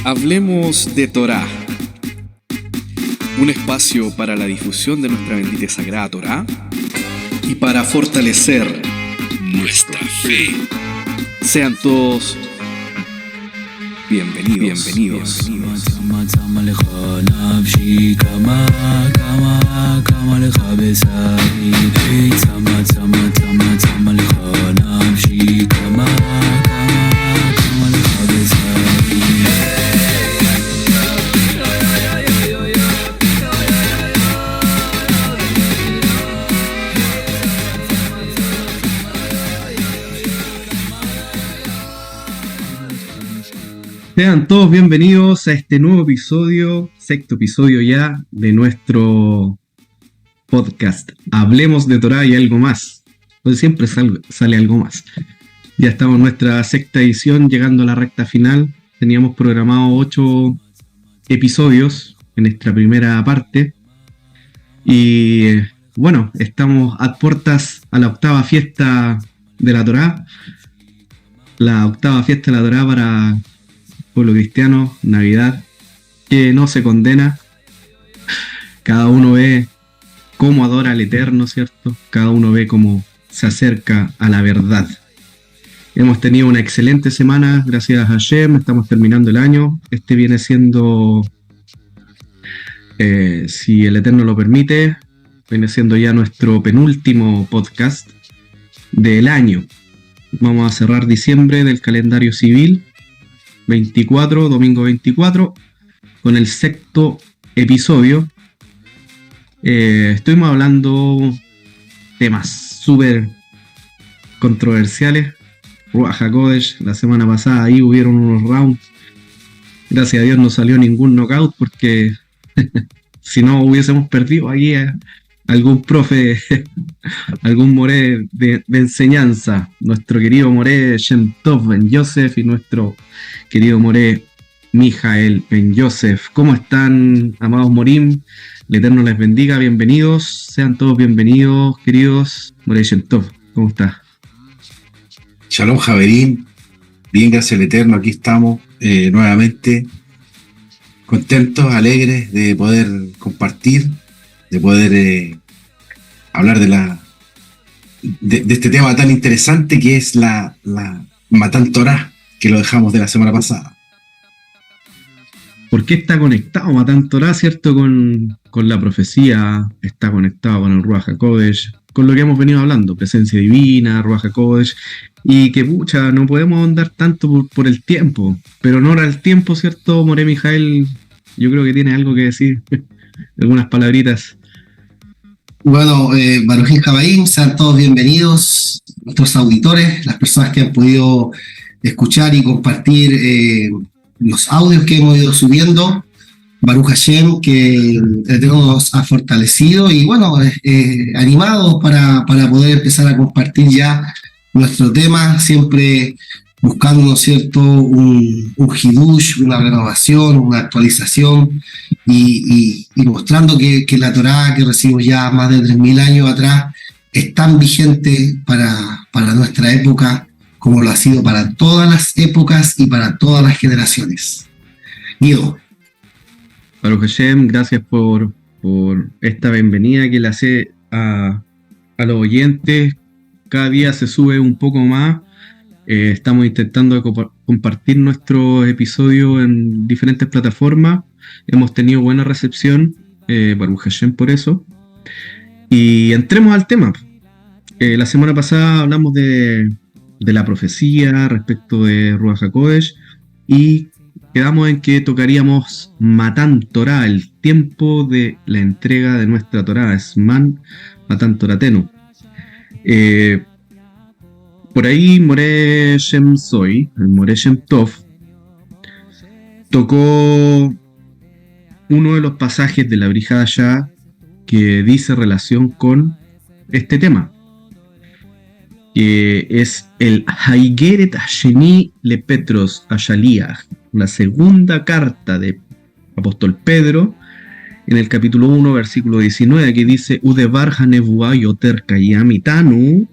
Hablemos de Torá, un espacio para la difusión de nuestra bendita y sagrada Torá y para fortalecer nuestra fe. Sean todos bienvenidos. Sean todos bienvenidos a este nuevo episodio, sexto episodio ya, de nuestro podcast Hablemos de Torá y algo más. Pues siempre sale algo más. Ya estamos en nuestra sexta edición, llegando a la recta final. Teníamos programado 8 episodios en nuestra primera parte. Y bueno, estamos a puertas a la octava fiesta de la Torá. La octava fiesta de la Torá para pueblo cristiano, Navidad, que no se condena. Cada uno ve cómo adora al Eterno, ¿cierto? Cada uno ve cómo se acerca a la verdad. Hemos tenido una excelente semana, gracias a Hashem. Estamos terminando el año. Este viene siendo, si el Eterno lo permite, viene siendo ya nuestro penúltimo podcast del año. Vamos a cerrar diciembre del calendario civil 24, domingo 24, con el sexto episodio. Estuvimos hablando temas súper controversiales. Ruach HaKodesh, la semana pasada ahí hubieron unos rounds. Gracias a Dios no salió ningún knockout, porque si no hubiésemos perdido aquí a algún profe, algún moré de enseñanza, nuestro querido moré Shem Tov Ben Yosef y nuestro querido moré Mijael Ben Yosef. ¿Cómo están, amados morim? El Eterno les bendiga, bienvenidos, sean todos bienvenidos, queridos. Moré Shem Tov, ¿cómo estás? Shalom Javerín, bien, gracias al Eterno, aquí estamos nuevamente, contentos, alegres de poder compartir, de poder hablar de este tema tan interesante que es la Matan Torah, que lo dejamos de la semana pasada. ¿Por qué está conectado Matan Torah, cierto? Con la profecía, está conectado con el Ruach HaKodesh, con lo que hemos venido hablando, presencia divina, Ruach HaKodesh, y que pucha, no podemos ahondar tanto por el tiempo, pero no era el tiempo, ¿cierto? Moré Mijael, yo creo que tiene algo que decir, algunas palabritas. Bueno, Barujín Jabaim, sean todos bienvenidos, nuestros auditores, las personas que han podido escuchar y compartir los audios que hemos ido subiendo. Baruch Hashem, que nos ha fortalecido y bueno, animados para poder empezar a compartir ya nuestro tema, siempre buscando, ¿no es cierto?, un hidush, una renovación, una actualización y mostrando que la Torá que recibimos ya más de 3.000 años atrás es tan vigente para nuestra época como lo ha sido para todas las épocas y para todas las generaciones. Guido. Baruch Hashem, gracias por esta bienvenida que le hace a los oyentes. Cada día se sube un poco más. Estamos intentando compartir nuestros episodios en diferentes plataformas. Hemos tenido buena recepción, Baruch Hashem por eso. Y entremos al tema. La semana pasada hablamos de la profecía respecto de Ruach HaKodesh y quedamos en que tocaríamos Matan Torah, el tiempo de la entrega de nuestra Torah, es Matan Toratenu. Por ahí Moré Shem Soy, el Moré Shem Tov, tocó uno de los pasajes de la Brihadashá que dice relación con este tema, que es el Haigeret Hasheni le Petros Ashaliach, la segunda carta de apóstol Pedro, en el capítulo 1, versículo 19, que dice Udevar Hanevua Yoter Kayamitanu.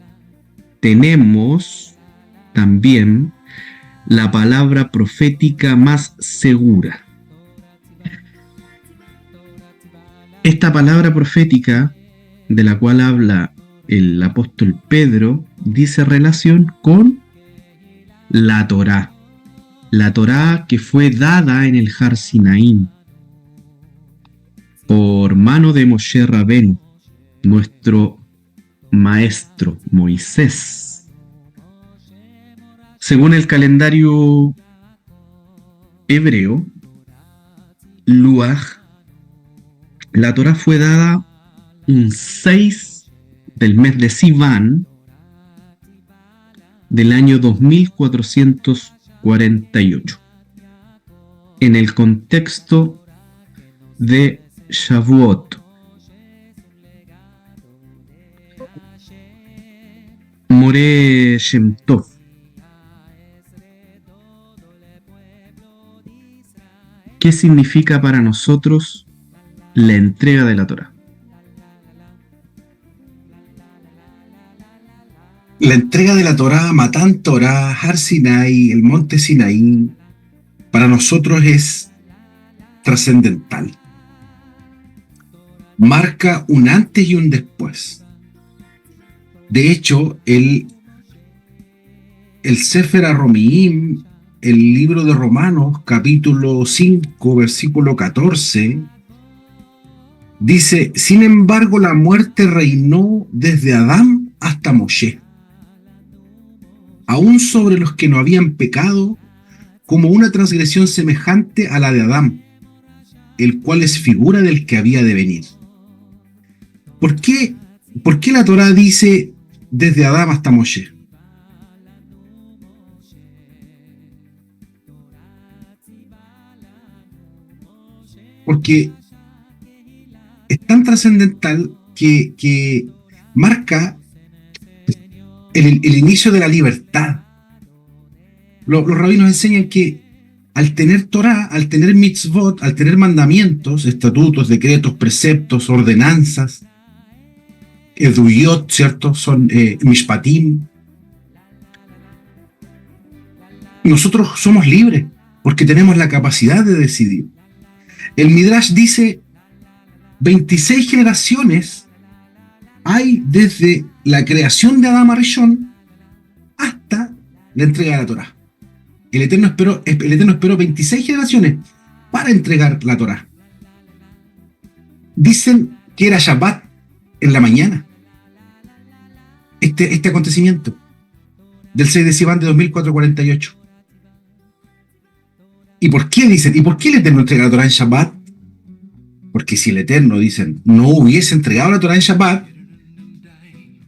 Tenemos también la palabra profética más segura. Esta palabra profética, de la cual habla el apóstol Pedro, dice relación con la Torá. La Torá que fue dada en el Har Sinaí por mano de Moshe Rabén, nuestro maestro Moisés. Según el calendario hebreo, Luaj, la Torá fue dada un 6 del mes de Sivan del año 2448, en el contexto de Shavuot. Moré Shem Tov. ¿Qué significa para nosotros la entrega de la Torá? La entrega de la Torá, Matán Torá, Har Sinai, el monte Sinaí, para nosotros es trascendental. Marca un antes y un después. De hecho, el Sefer HaRomiim, el libro de Romanos, capítulo 5, versículo 14, dice: sin embargo, la muerte reinó desde Adán hasta Moshe, aún sobre los que no habían pecado, como una transgresión semejante a la de Adán, el cual es figura del que había de venir. ¿Por qué la Torá dice desde Adán hasta Moshe? Porque es tan trascendental que marca el inicio de la libertad. Los rabinos enseñan que al tener Torá, al tener mitzvot, al tener mandamientos, estatutos, decretos, preceptos, ordenanzas, eduyot, ¿cierto? Son mishpatim. Nosotros somos libres porque tenemos la capacidad de decidir. El Midrash dice 26 generaciones hay desde la creación de Adán Arishon hasta la entrega de la Torá. El Eterno esperó 26 generaciones para entregar la Torá. Dicen que era Shabbat en la mañana. Este acontecimiento del 6 de Sivan de 2448. ¿Y por qué dicen? ¿Y por qué el Eterno entrega la Torá en Shabbat? Porque si el Eterno, dicen, no hubiese entregado la Torá en Shabbat,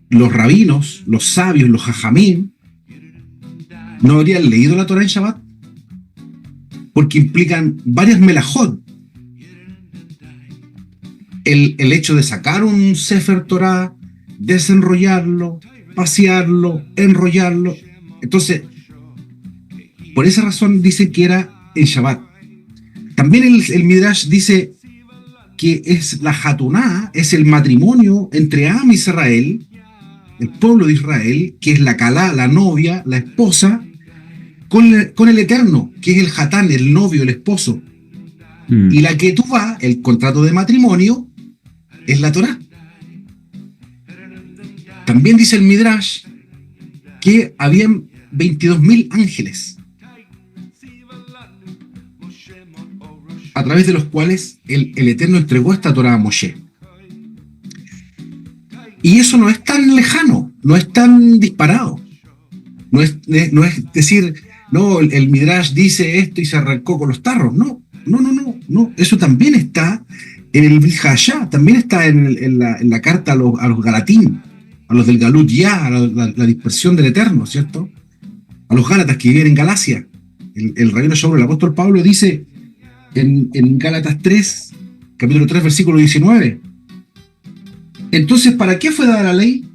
los rabinos, los sabios, los jajamim, no habrían leído la Torá en Shabbat, porque implican varias melajot. El hecho de sacar un Sefer Torá, desenrollarlo, pasearlo, enrollarlo. Entonces, por esa razón dicen que era en Shabbat. También el Midrash dice que es la Hatuná, es el matrimonio entre Am y Israel, el pueblo de Israel, que es la Calá, la novia, la esposa, con el Eterno, que es el Hatán, el novio, el esposo. Y la Ketuvá, el contrato de matrimonio, es la Torá. También dice el Midrash que habían 22.000 ángeles, a través de los cuales el Eterno entregó esta Torá a Moshe. Y eso no es tan lejano, no es tan disparado. No es decir, no, el Midrash dice esto y se arrancó con los tarros. No. Eso también está en el Bihashá, también está en la carta a los Galatín, a los del Galut Ya, a la dispersión del Eterno, ¿cierto? A los Gálatas que viven en Galacia. El rabino Shaul, el apóstol Pablo, dice en Gálatas 3, capítulo 3, versículo 19. Entonces, ¿para qué fue dada la ley?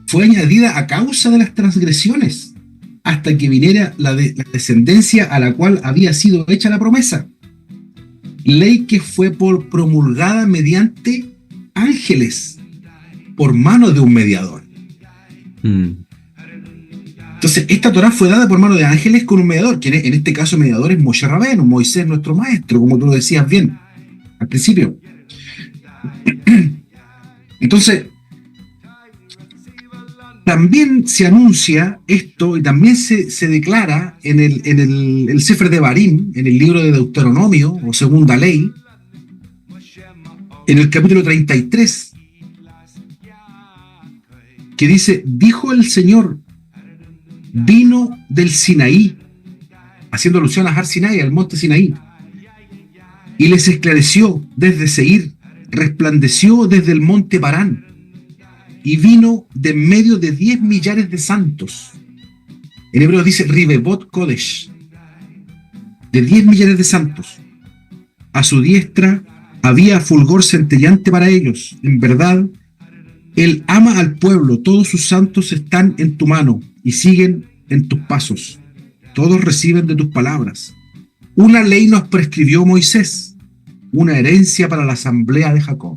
Fue añadida a causa de las transgresiones, hasta que viniera la descendencia a la cual había sido hecha la promesa. Ley que fue promulgada mediante ángeles, por mano de un mediador. Entonces Entonces, esta Torá fue dada por mano de ángeles con un mediador, que en este caso el mediador es Moshe Rabbeinu, Moisés, nuestro maestro, como tú lo decías bien al principio. Entonces, también se anuncia esto y también se declara en el Sefer de Barim, en el libro de Deuteronomio, o Segunda Ley, en el capítulo 33, que dice: dijo el Señor, vino del Sinaí, haciendo alusión a Har Sinai, al monte Sinaí, y les esclareció desde Seir, resplandeció desde el monte Parán, y vino de en medio de 10 millares de santos. En hebreo dice Ribebot Kodesh, de 10 millares de santos. A su diestra había fulgor centellante para ellos. En verdad, Él ama al pueblo, todos sus santos están en tu mano y siguen en tus pasos. Todos reciben de tus palabras. Una ley nos prescribió Moisés, una herencia para la asamblea de Jacob.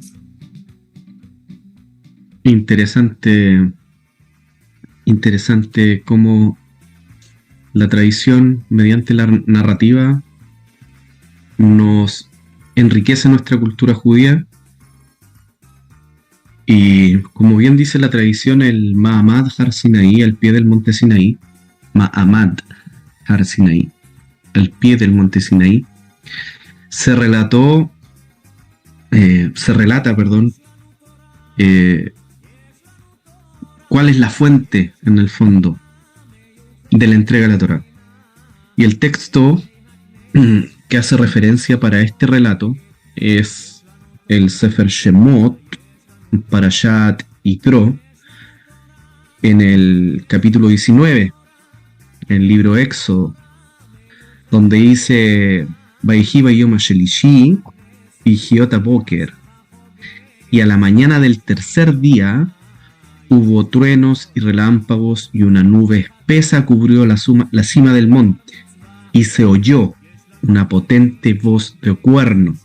Interesante cómo la tradición, mediante la narrativa, nos enriquece nuestra cultura judía. Y como bien dice la tradición, el Ma'amad Har Sinaí, al pie del monte Sinaí, Ma'amad Har Sinaí, al pie del monte Sinaí, se relata, cuál es la fuente, en el fondo, de la entrega de la Torá. Y el texto que hace referencia para este relato es el Sefer Shemot, Parashat Yitro, en el capítulo 19, en el libro Éxodo, donde dice: Vayhi bayom hashelishi vihiot haboker, y a la mañana del tercer día hubo truenos y relámpagos, y una nube espesa cubrió la cima del monte, y se oyó una potente voz de cuerno,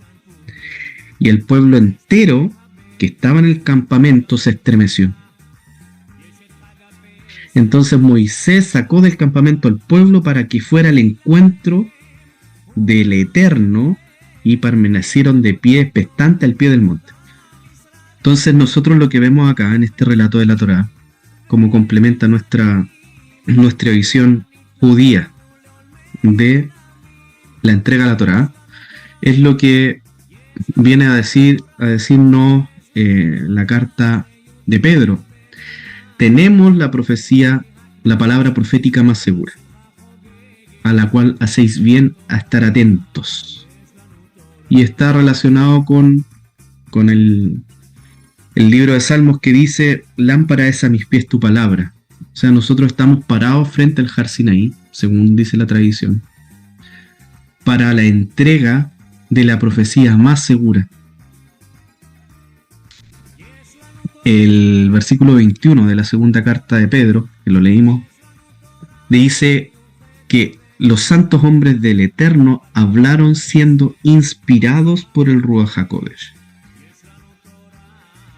y el pueblo entero que estaba en el campamento se estremeció. Entonces Moisés sacó del campamento al pueblo para que fuera al encuentro del Eterno, y permanecieron de pie expectantes al pie del monte. Entonces nosotros lo que vemos acá en este relato de la Torá, como complementa nuestra visión judía de la entrega a la Torá, es lo que viene a decirnos la carta de Pedro. Tenemos la profecía, la palabra profética más segura, a la cual hacéis bien a estar atentos. Y está relacionado con el libro de Salmos, que dice: lámpara es a mis pies tu palabra. O sea, nosotros estamos parados frente al Har Sinaí, según dice la tradición, para la entrega de la profecía más segura. El versículo 21 de la segunda carta de Pedro, que lo leímos, dice que los santos hombres del Eterno hablaron siendo inspirados por el Ruach HaKodesh.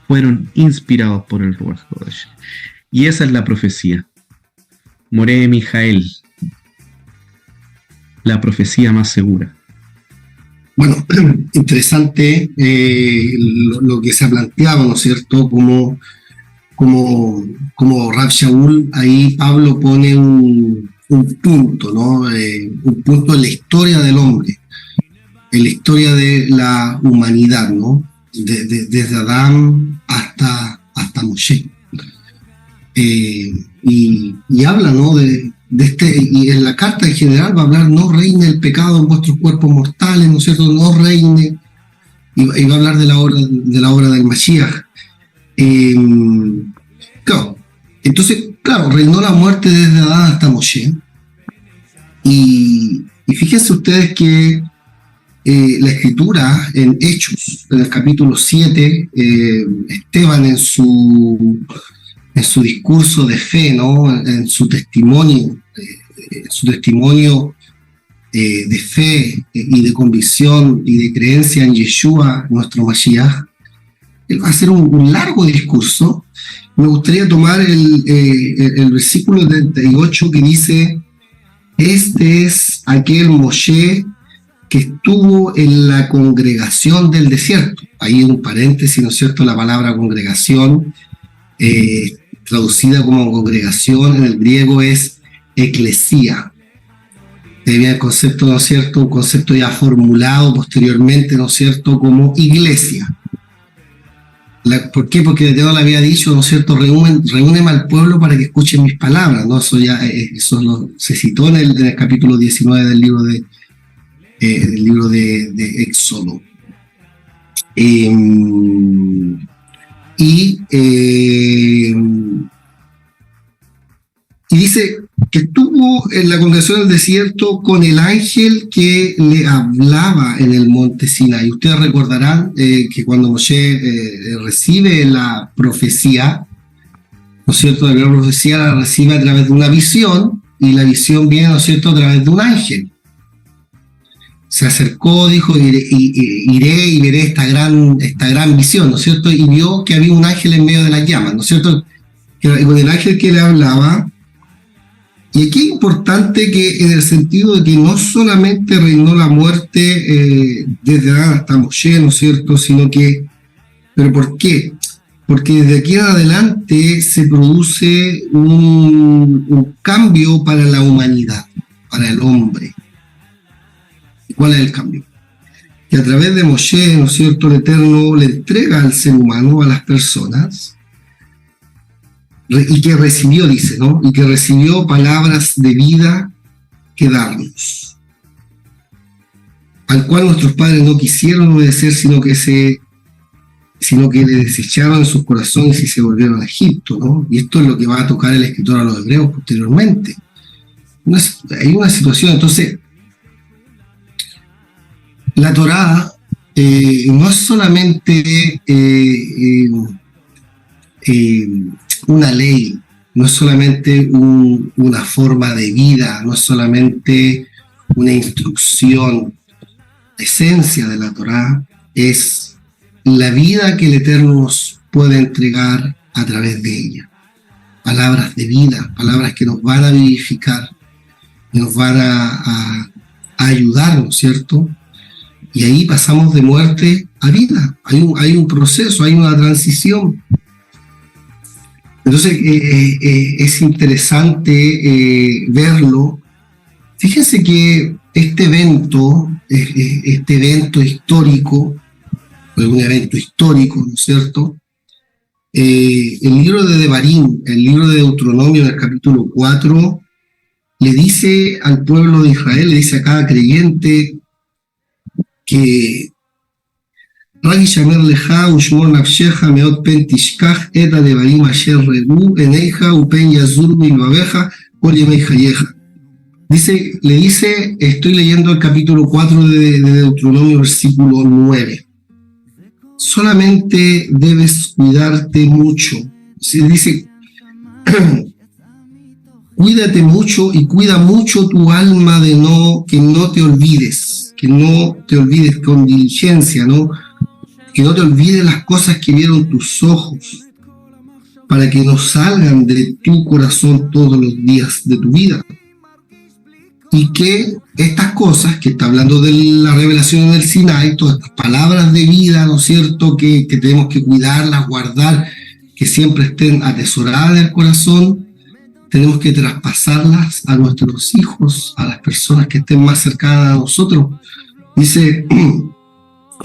Fueron inspirados por el Ruach HaKodesh. Y esa es la profecía. Moreh Mijael, la profecía más segura. Bueno, interesante lo que se ha planteado, ¿no es cierto? Como Rav Shaul, ahí Pablo pone un punto, ¿no? Un punto en la historia del hombre, en la historia de la humanidad, ¿no? Desde Adán hasta Moshe. Y habla, ¿no? de este, y en la carta en general va a hablar: no reine el pecado en vuestros cuerpos mortales, ¿no es cierto? No reine, y va a hablar de la obra del Mashiach. Claro, entonces, claro, reinó la muerte desde Adán hasta Moshe. Y fíjense ustedes que la escritura en Hechos, en el capítulo 7, Esteban en su discurso de fe, ¿no? En su testimonio de fe y de convicción y de creencia en Yeshua, nuestro Mashiach, él va a hacer un largo discurso, me gustaría tomar el versículo 38 que dice: este es aquel Moshe que estuvo en la congregación del desierto. Ahí un paréntesis, ¿no es cierto? La palabra congregación, traducida como congregación en el griego, es eclesía. Debía el concepto, ¿no es cierto? Un concepto ya formulado posteriormente, ¿no es cierto?, como iglesia. ¿Por qué? Porque Dios le había dicho, ¿no es cierto?, reúneme al pueblo para que escuchen mis palabras, ¿no? Eso se citó en el capítulo 19 del libro de Éxodo. Y dice que estuvo en la congregación del desierto con el ángel que le hablaba en el monte Sinaí. Ustedes recordarán que cuando Moshe recibe la profecía, ¿no es cierto?, la profecía la recibe a través de una visión, y la visión viene, ¿no es cierto?, a través de un ángel. Se acercó, dijo: iré y veré esta gran visión, ¿no es cierto? Y vio que había un ángel en medio de las llamas, ¿no es cierto? Y con el ángel que le hablaba. Y aquí es importante que, en el sentido de que no solamente reinó la muerte desde Adán hasta Moshe, ¿no es cierto?, sino que, ¿pero por qué? Porque desde aquí en adelante se produce un cambio para la humanidad, para el hombre. ¿Cuál es el cambio? Que a través de Moshe, ¿no es cierto?, el Eterno le entrega al ser humano, a las personas, y que recibió, dice, ¿no?, y que recibió palabras de vida que darnos, al cual nuestros padres no quisieron obedecer, sino que le desecharon en sus corazones y se volvieron a Egipto, ¿no? Y esto es lo que va a tocar el escritor a los hebreos posteriormente. Hay una situación, entonces, la Torá no es solamente una ley, no es solamente una forma de vida, no es solamente una instrucción. La esencia de la Torá es la vida que el Eterno nos puede entregar a través de ella. Palabras de vida, palabras que nos van a vivificar, que nos van a ayudar, ¿no es cierto? Y ahí pasamos de muerte a vida. Hay un proceso, hay una transición. Entonces es interesante verlo. Fíjense que este evento histórico, fue un evento histórico, ¿no es cierto? El libro de Devarim, el libro de Deuteronomio, en el capítulo 4, le dice al pueblo de Israel, le dice a cada creyente que Ragi Shamer Leja Ushmor Nafsheja Meot Pen Tishkach Eta Devarim Asher Regu Eneja Upen Yazur Milvabeja Kol Yemei Hayeja. Le dice, estoy leyendo el capítulo 4 de Deuteronomio, versículo 9. Solamente debes cuidarte mucho. Dice, cuídate mucho y cuida mucho tu alma que no te olvides con diligencia, ¿no? Que no te olvides las cosas que vieron tus ojos, para que no salgan de tu corazón todos los días de tu vida. Y que estas cosas, que está hablando de la revelación del Sinaí, todas estas palabras de vida, ¿no es cierto?, que tenemos que cuidarlas, guardar, que siempre estén atesoradas en el corazón, tenemos que traspasarlas a nuestros hijos, a las personas que estén más cercanas a nosotros. Dice,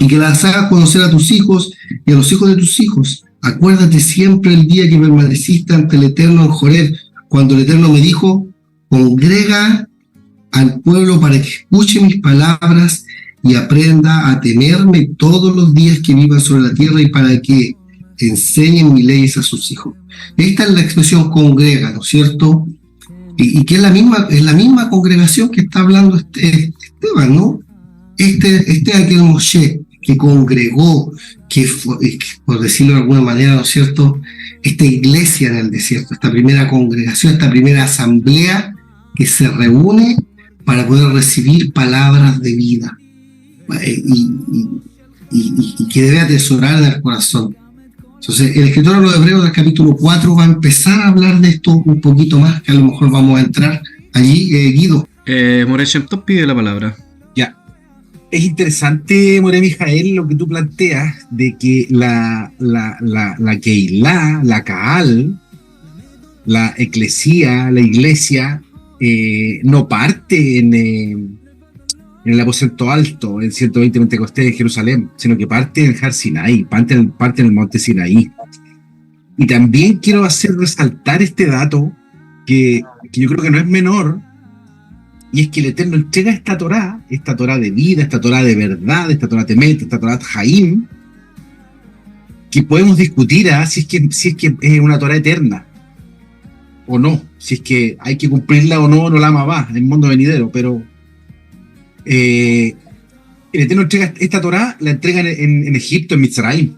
y que las hagas conocer a tus hijos y a los hijos de tus hijos. Acuérdate siempre el día que permaneciste ante el Eterno en Joreb, cuando el Eterno me dijo: congrega al pueblo para que escuche mis palabras y aprenda a temerme todos los días que vivan sobre la tierra, y para que enseñen mis leyes a sus hijos. Esta es la expresión congrega, ¿no es cierto? Y que es la misma congregación que está hablando Esteban, ¿no? Este aquel Moshe que congregó, que fue, por decirlo de alguna manera, ¿no es cierto?, esta iglesia en el desierto, esta primera congregación, esta primera asamblea que se reúne para poder recibir palabras de vida y que debe atesorar en el corazón. Entonces, el escritor a los Hebreos del capítulo 4 va a empezar a hablar de esto un poquito más, que a lo mejor vamos a entrar allí, Guido. Moré Shem Tov pide la palabra. Ya. Es interesante, Moré Mijael, lo que tú planteas de que la Keilah, la Kaal, la eclesía, la iglesia, no parte en el aposento alto, en 120 Pentecostés de Jerusalén, sino que parte en Har Sinai, parte en el monte Sinaí. Y también quiero hacer resaltar este dato que yo creo que no es menor, y es que el Eterno entrega esta Torá de vida, esta Torá de verdad, esta Torá Temet, esta Torá Jaim, que podemos discutir si es que es una Torá eterna o no, si es que hay que cumplirla o no la va en el mundo venidero, pero el Eterno entrega esta Torá, la entrega en Egipto, en Mitzrayim.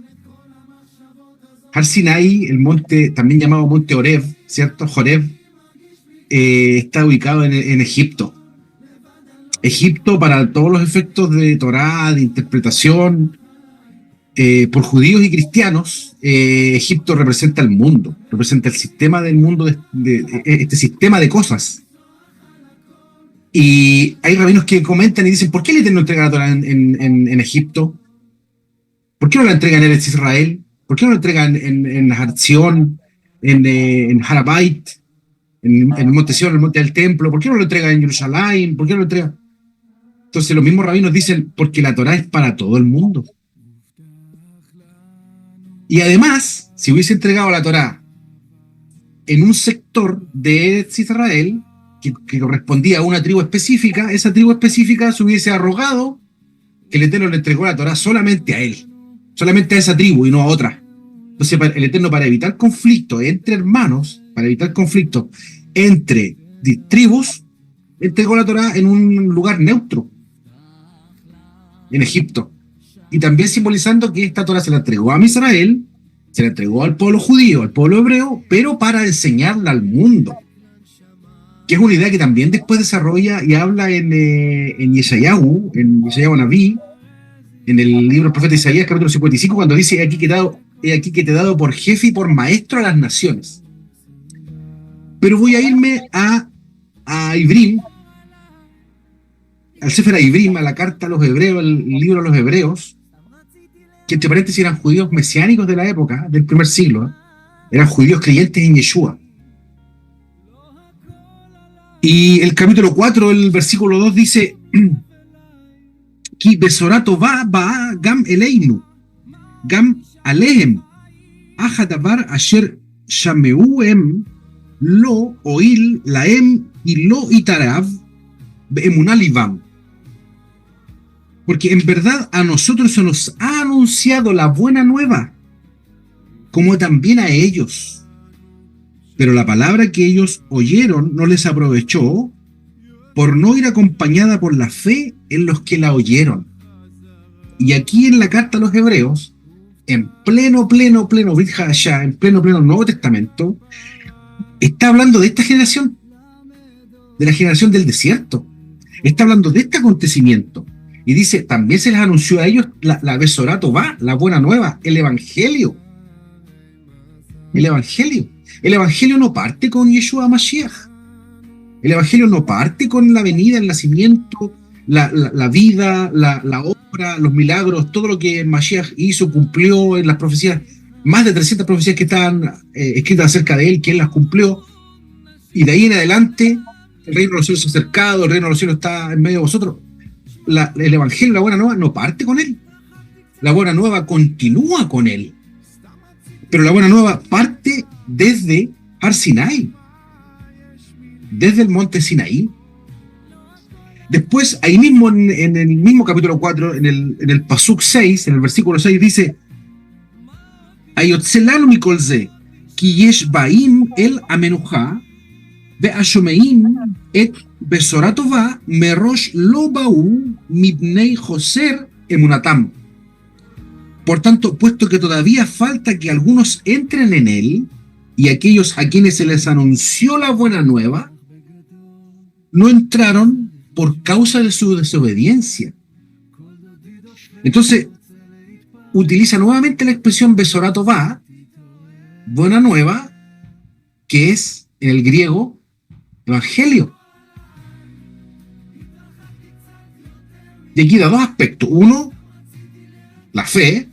Har Sinai, el monte, también llamado monte Horeb, ¿cierto? Horeb, está ubicado en Egipto. Egipto, para todos los efectos de Torá, de interpretación, por judíos y cristianos, Egipto representa el mundo, representa el sistema del mundo, este sistema de cosas. Y hay rabinos que comentan y dicen, ¿por qué el Eterno entrega la Torá en Egipto? ¿Por qué no la entrega en Eretz Israel? ¿Por qué no la entrega en Har Zion, en Harabait, en el monte Sion, en el monte del templo? ¿Por qué no lo entrega en Jerusalén? ¿Por qué no lo entrega? Entonces los mismos rabinos dicen, porque la Torá es para todo el mundo. Y además, si hubiese entregado la Torá en un sector de Eretz Israel, que correspondía a una tribu específica, esa tribu específica se hubiese arrogado que el Eterno le entregó la Torá solamente a él, solamente a esa tribu y no a otra. Entonces el Eterno, para evitar conflicto entre hermanos, para evitar conflicto entre tribus, entregó la Torá en un lugar neutro, en Egipto. Y también simbolizando que esta Torá se la entregó a Israel, se la entregó al pueblo judío, al pueblo hebreo, pero para enseñarla al mundo. Que es una idea que también después desarrolla y habla en Yeshayahu Naví, en el libro del profeta Isaías, capítulo 55, cuando dice, he aquí que te he dado por jefe y por maestro a las naciones. Pero voy a irme a Ibrim, al Sefer Ibrim, a la carta a los hebreos, el libro a los hebreos, que entre paréntesis eran judíos mesiánicos de la época, del primer siglo, eran judíos creyentes en Yeshua. Y el capítulo 4, el versículo 2 dice, Ki besorato va gam eleinu, gam alehem, ahadavar asher shameuem, lo oil laem y lo itarav, beemunalivam. Porque en verdad a nosotros se nos ha anunciado la buena nueva, como también a ellos. Pero la palabra que ellos oyeron no les aprovechó por no ir acompañada por la fe en los que la oyeron. Y aquí en la carta a los hebreos, en pleno Brit Hadashah, en pleno Nuevo Testamento, está hablando de esta generación, de la generación del desierto. Está hablando de este acontecimiento. Y dice, también se les anunció a ellos la Besorato va, la buena nueva, el Evangelio. El Evangelio. El Evangelio no parte con Yeshua Mashiach. El Evangelio no parte con la venida, el nacimiento, la vida, la obra, los milagros, todo lo que Mashiach hizo, cumplió en las profecías, más de 300 profecías que estaban escritas acerca de él, que él las cumplió. Y de ahí en adelante, el reino de los cielos se ha acercado, el reino de los cielos está en medio de vosotros. El Evangelio, la buena nueva, no parte con él. La buena nueva continúa con él. Pero la buena nueva parte desde Har Sinai, desde el monte Sinaí. Después, ahí mismo en el mismo capítulo 4, en el Pasuk 6, en el versículo 6, dice: Ayotzelanu mikolze, ki yesh baim el amenuja, ve'ashomeim et besoratova merosh lo ba'u mibnei joser emunatam. Por tanto, puesto que todavía falta que algunos entren en él, y aquellos a quienes se les anunció la buena nueva, no entraron por causa de su desobediencia. Entonces, utiliza nuevamente la expresión Besorato va, buena nueva, que es en el griego evangelio. Y aquí da dos aspectos. Uno, la fe,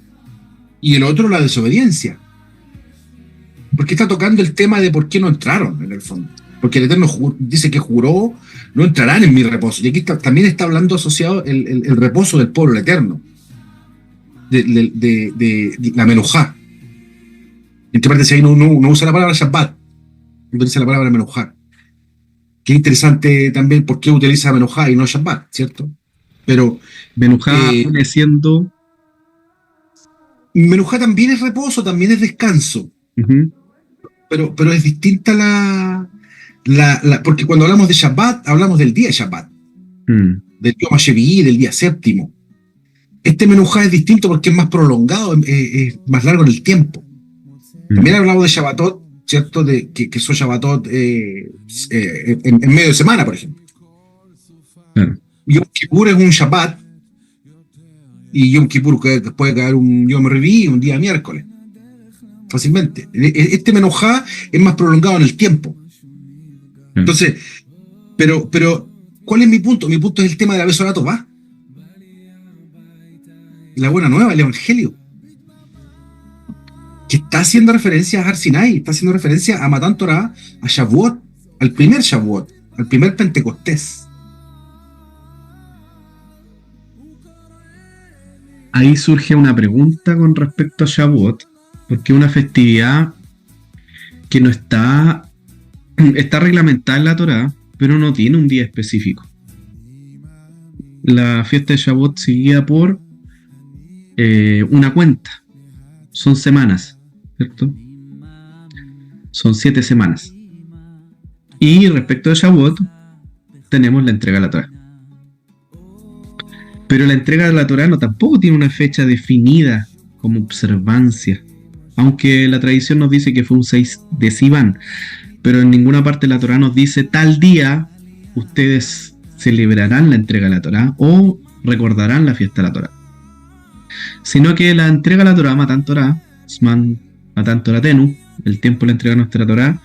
y el otro, la desobediencia. Porque está tocando el tema de por qué no entraron, en el fondo. Porque el Eterno dice que juró, no entrarán en mi reposo. Y aquí también está hablando asociado el reposo del pueblo, el Eterno. De la Menujá. Entre paréntesis, ahí no usa la palabra Shabbat, utiliza la palabra Menujá. Qué interesante también por qué utiliza Menujá y no Shabbat, ¿cierto? Pero Menujá viene siendo... Menujá también es reposo, también es descanso. Uh-huh. Pero es distinta porque cuando hablamos de Shabbat, hablamos del día de Shabbat, del Yom HaShevi'i, del día séptimo. Este Menujá es distinto porque es más prolongado, es más largo en el tiempo. También hablamos de Shabbatot, ¿cierto? Que son Shabbatot en medio de semana, por ejemplo. Yom Kippur es un Shabbat, y Yom Kippur puede caer un Yom Revi'i, un día miércoles. Fácilmente. Este Menujá es más prolongado en el tiempo. Entonces, pero ¿cuál es mi punto? Mi punto es el tema de la Besorá Tová. La buena nueva, el Evangelio. Que está haciendo referencia a Har Sinai, está haciendo referencia a Matan Torah, a Shavuot, al primer Shavuot, al primer Pentecostés. Ahí surge una pregunta con respecto a Shavuot, porque es una festividad que no está reglamentada en la Torá, pero no tiene un día específico. La fiesta de Shavuot se guía por una cuenta. Son semanas, ¿cierto? Son 7 semanas. Y respecto a Shavuot, tenemos la entrega de la Torá. Pero la entrega de la Torá no tampoco tiene una fecha definida como observancia. Aunque la tradición nos dice que fue un 6 de Sivan, pero en ninguna parte de la Torá nos dice tal día ustedes celebrarán la entrega de la Torá o recordarán la fiesta de la Torá. Sino que la entrega de la Torá, Matan Torah, Matan Toratenu, el tiempo de la entrega de nuestra Torá,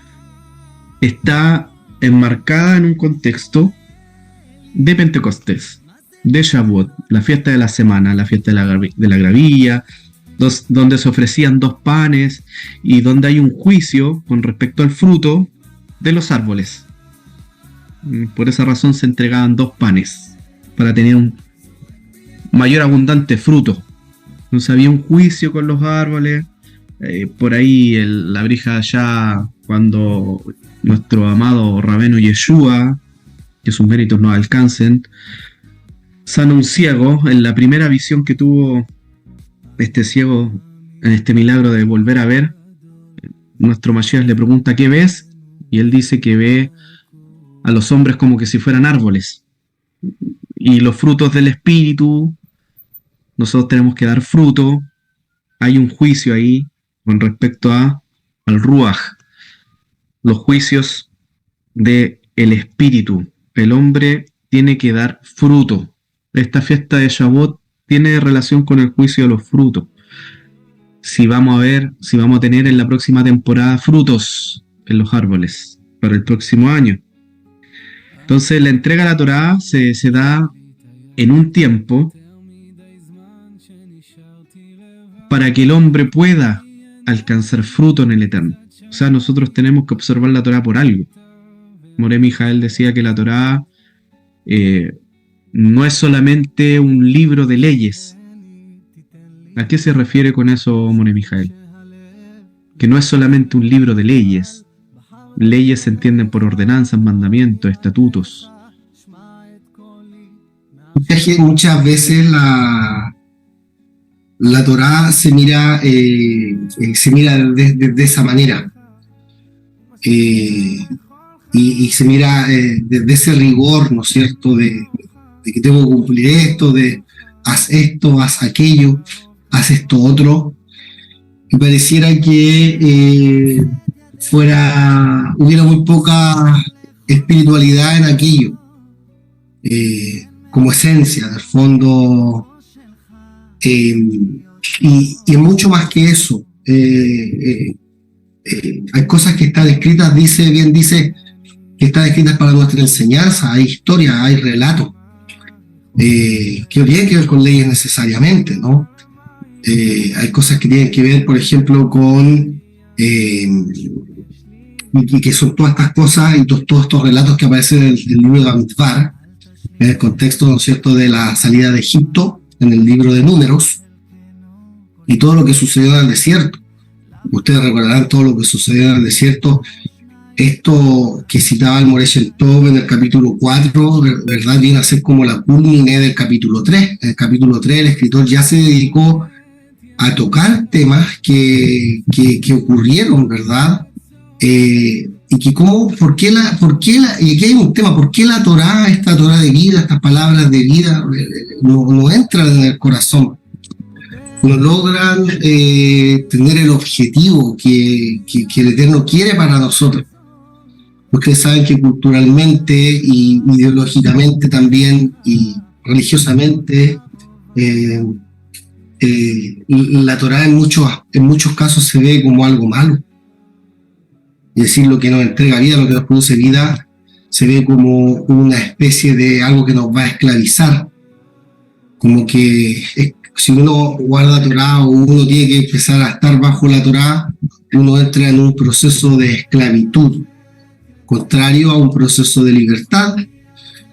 está enmarcada en un contexto de Pentecostés, de Shavuot, la fiesta de la semana, la fiesta de la gravilla, donde se ofrecían 2 panes y donde hay un juicio con respecto al fruto de los árboles. Por esa razón se entregaban 2 panes para tener un mayor abundante fruto. Entonces había un juicio con los árboles. Por ahí la brija allá, cuando nuestro amado Rabenu Yeshua, que sus méritos nos alcancen, sana un ciego. En la primera visión que tuvo este ciego, en este milagro de volver a ver, nuestro Mashiach le pregunta ¿qué ves? Y él dice que ve a los hombres como que si fueran árboles. Y los frutos del espíritu, nosotros tenemos que dar fruto. Hay un juicio ahí con respecto al Ruach, los juicios del espíritu. El hombre tiene que dar fruto. Esta fiesta de Shavuot tiene relación con el juicio de los frutos. Si vamos a tener en la próxima temporada frutos en los árboles para el próximo año. Entonces la entrega a la Torá se da en un tiempo para que el hombre pueda alcanzar fruto en el Eterno. O sea, nosotros tenemos que observar la Torá por algo. Moré Mijael decía que la Torá no es solamente un libro de leyes. ¿A qué se refiere con eso, Moré Mijael? Que no es solamente un libro de leyes. Leyes se entienden por ordenanzas, mandamientos, estatutos. Muchas veces la Torá se mira de esa manera. Y se mira desde ese rigor, ¿no es cierto?, de que tengo que cumplir esto, de haz esto, haz aquello, haz esto otro. Y pareciera que hubiera muy poca espiritualidad en aquello, como esencia, del fondo. Y es mucho más que eso. hay cosas que están escritas, dice, que están escritas para nuestra enseñanza, hay historia, hay relatos, que no tienen que ver con leyes necesariamente, ¿no? Hay cosas que tienen que ver, por ejemplo, con y que son todas estas cosas y todos estos relatos que aparecen en el libro de Bamidbar, en el contexto, ¿no es cierto?, de la salida de Egipto, en el libro de Números, y todo lo que sucedió en el desierto. Ustedes recordarán todo lo que sucedió en el desierto. Esto que citaba el Moreshen Tov en el capítulo 4, ¿verdad?, viene a ser como la culmine del capítulo 3. En el capítulo 3 el escritor ya se dedicó a tocar temas que ocurrieron, ¿verdad? Y que por qué y aquí hay un tema, ¿por qué la Torá, esta Torá de vida, estas palabras de vida, no entran en el corazón? No logran tener el objetivo que el Eterno quiere para nosotros. Ustedes saben que culturalmente y ideológicamente también y religiosamente la Torá en muchos casos se ve como algo malo. Es decir, lo que nos entrega vida, lo que nos produce vida, se ve como una especie de algo que nos va a esclavizar. Como que si uno guarda Torá o uno tiene que empezar a estar bajo la Torá, uno entra en un proceso de esclavitud, contrario a un proceso de libertad.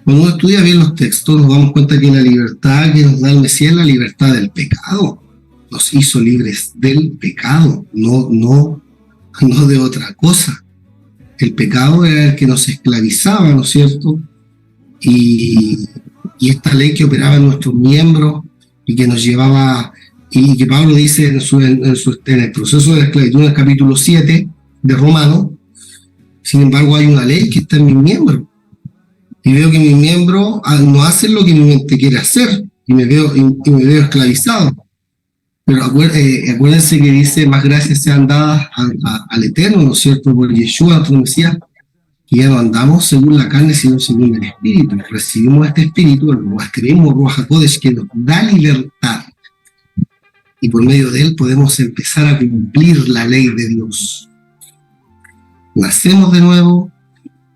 Cuando uno estudia bien los textos, nos damos cuenta que la libertad que nos da el Mesías es la libertad del pecado. Nos hizo libres del pecado, no de otra cosa. El pecado era el que nos esclavizaba, ¿no es cierto? Y esta ley que operaba en nuestros miembros y que nos llevaba, y que Pablo dice en el proceso de la esclavitud en el capítulo 7 de Romanos, sin embargo hay una ley que está en mis miembros. Y veo que mis miembros no hacen lo que mi mente quiere hacer, y me veo esclavizado. Pero acuérdense que dice, más gracias sean dadas al Eterno, ¿no es cierto?, por Yeshua, nuestro Mesías, que ya no andamos según la carne, sino según el Espíritu. Recibimos este Espíritu, el Ruach HaKodesh, que nos da libertad. Y por medio de él podemos empezar a cumplir la ley de Dios. Nacemos de nuevo,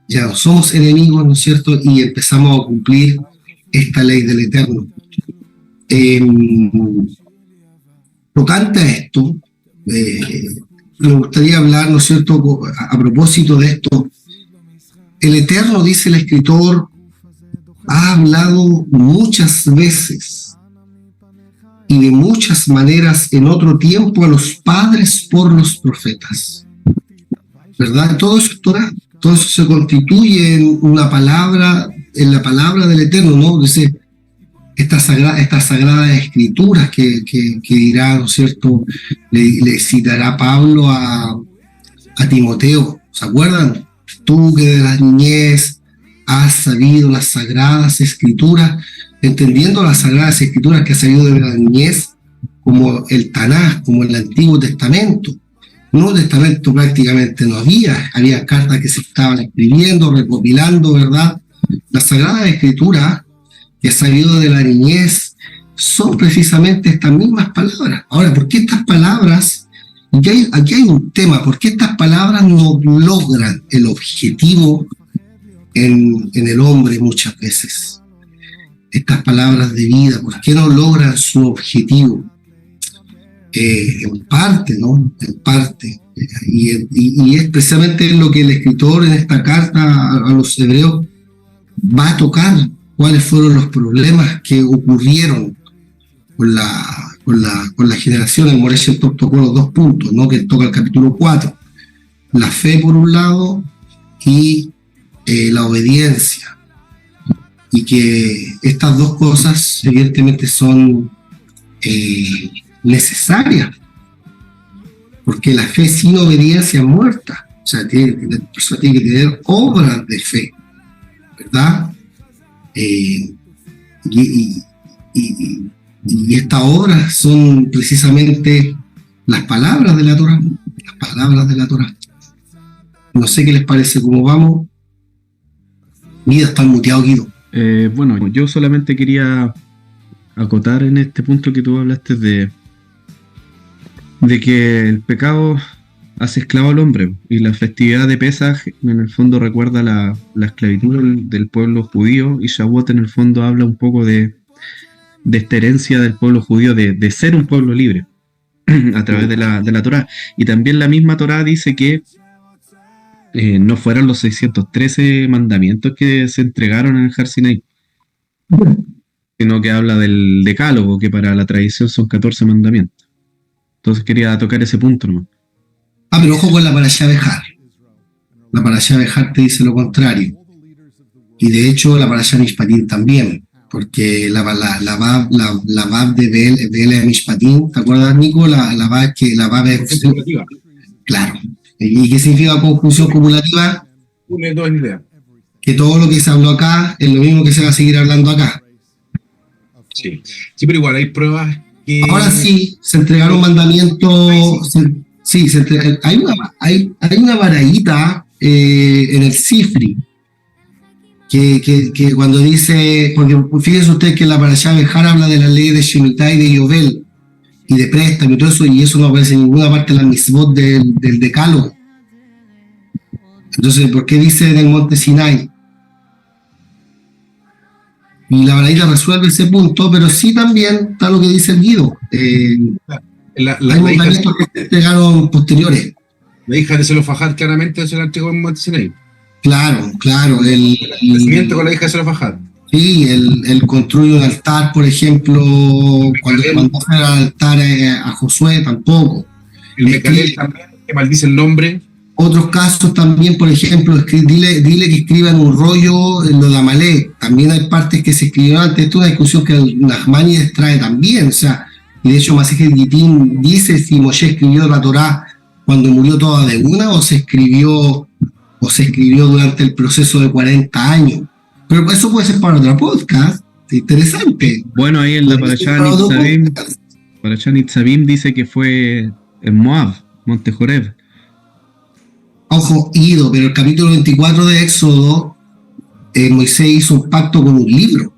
ya no somos enemigos, ¿no es cierto?, y empezamos a cumplir esta ley del Eterno. Tocante a esto, me gustaría hablar, ¿no es cierto?, a propósito de esto. El Eterno, dice el escritor, ha hablado muchas veces y de muchas maneras en otro tiempo a los padres por los profetas. ¿Verdad? Todo eso es Torah, todo eso se constituye en una palabra, en la palabra del Eterno, ¿no? Dice, estas sagradas escrituras que dirá, ¿no es cierto?, le citará Pablo a Timoteo. ¿Se acuerdan? Tú que de la niñez has sabido las sagradas escrituras, entendiendo las sagradas escrituras que has sabido de la niñez como el Tanaj, como el Antiguo Testamento. Nuevo Testamento prácticamente no había cartas que se estaban escribiendo, recopilando, ¿verdad? Las sagradas escrituras que has sabido de la niñez son precisamente estas mismas palabras. Ahora, ¿por qué estas palabras? Aquí hay un tema, ¿por qué estas palabras no logran el objetivo en el hombre muchas veces? Estas palabras de vida, ¿por qué no logran su objetivo? En parte, ¿no? En parte. Y es precisamente lo que el escritor en esta carta a los hebreos va a tocar, cuáles fueron los problemas que ocurrieron con la generación. El Moreshen Tov tocó los 2 puntos, ¿no?, que toca el capítulo 4. La fe por un lado y la obediencia. Y que estas 2 cosas evidentemente son necesarias, porque la fe sin obediencia es muerta. O sea, la persona tiene que tener obras de fe, ¿verdad? Y estas obras son precisamente las palabras de la Torá. Las palabras de la Torá. No sé qué les parece, cómo vamos. Vida está muteado, Guido. Bueno, yo solamente quería acotar en este punto que tú hablaste de que el pecado hace esclavo al hombre. Y la festividad de Pesaj en el fondo recuerda la esclavitud del pueblo judío, y Shavuot en el fondo habla un poco de esta herencia del pueblo judío de ser un pueblo libre a través de la Torá. Y también la misma Torá dice que no fueron los 613 mandamientos que se entregaron en el Har Sinai, sino que habla del decálogo, que para la tradición son 14 mandamientos. Entonces quería tocar ese punto, ¿no? Pero ojo con la parashá Behar. La parashá Behar te dice lo contrario. Y de hecho la parashá Mishpatim también. Porque la Bab de Beel Mishpatim, ¿te acuerdas, Nico? La Bab es... Claro. ¿Y qué significa conclusión cumulativa? Que todo lo que se habló acá es lo mismo que se va a seguir hablando acá. Sí, pero igual hay pruebas que... Ahora sí, se entregaron mandamientos... Hay una baraíta en el Sifri que cuando dice, porque fíjense ustedes que la parashá Behar habla de la ley de Shemitah y de Yovel y de préstamo y todo eso, y eso no aparece en ninguna parte de la mitzvot del decálogo. Entonces, ¿por qué dice en el monte Sinai? Y la baraíta resuelve ese punto, pero sí también está lo que dice el Guido. Hay mandamientos que se entregaron posteriores. La hija de Zelofajad claramente se la entregó en Monte Sinai. Claro. El nacimiento con la hija de Zelofajad. Sí, él construye un altar, por ejemplo, cuando mandó al altar a Josué, tampoco. El Mecalel también, que maldice el nombre. Otros casos también, por ejemplo, dile que escriban un rollo en lo de Amalek. También hay partes que se escribieron antes. Esto es una discusión que el Nachmanides trae también. O sea, y de hecho, Masejet Gitín dice si Moshe escribió la Torá cuando murió toda de una o se escribió durante el proceso de 40 años. Pero eso puede ser para otro podcast. Interesante. Bueno, ahí en la Parashá Nitzavim dice que fue en Moab, Monte Joreb. Ojo, Ido, pero el capítulo 24 de Éxodo, Moisés hizo un pacto con un libro.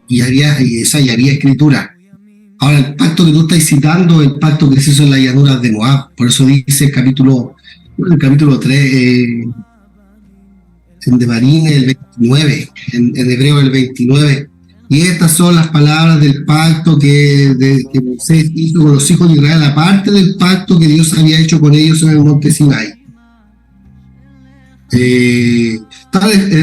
Y había escritura. Ahora, el pacto que tú estás citando es el pacto que se hizo en las llanuras de Moab. Por eso dice el capítulo 3, en Devarim el 29, en hebreo el 29. Y estas son las palabras del pacto que Moisés hizo con los hijos de Israel, aparte del pacto que Dios había hecho con ellos en el monte Sinai. El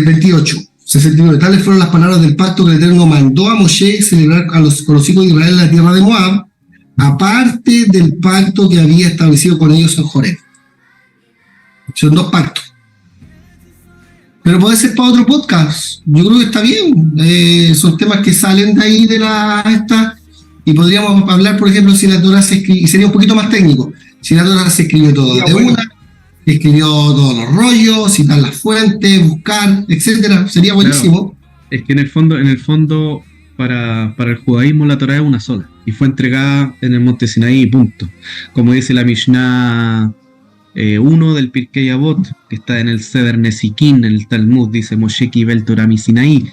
28, 69. Tales fueron las palabras del pacto que el Eterno mandó a Moshe celebrar con los hijos de Israel en la tierra de Moab, aparte del pacto que había establecido con ellos en Joreb. Son 2 pactos. Pero puede ser para otro podcast. Yo creo que está bien. Son temas que salen de ahí de y podríamos hablar, por ejemplo, si la Torá se escribe, y sería un poquito más técnico, si la Torá se escribió todo de una, escribió todos los rollos, citar las fuentes, buscar, etcétera, sería buenísimo. Claro. Es que en el fondo para el judaísmo la Torá es una sola y fue entregada en el monte Sinaí, punto. Como dice la Mishnah 1 del Pirkei Avot, que está en el Seder Nesikin, en el Talmud, dice Moshe Kibel Torah mi Sinaí.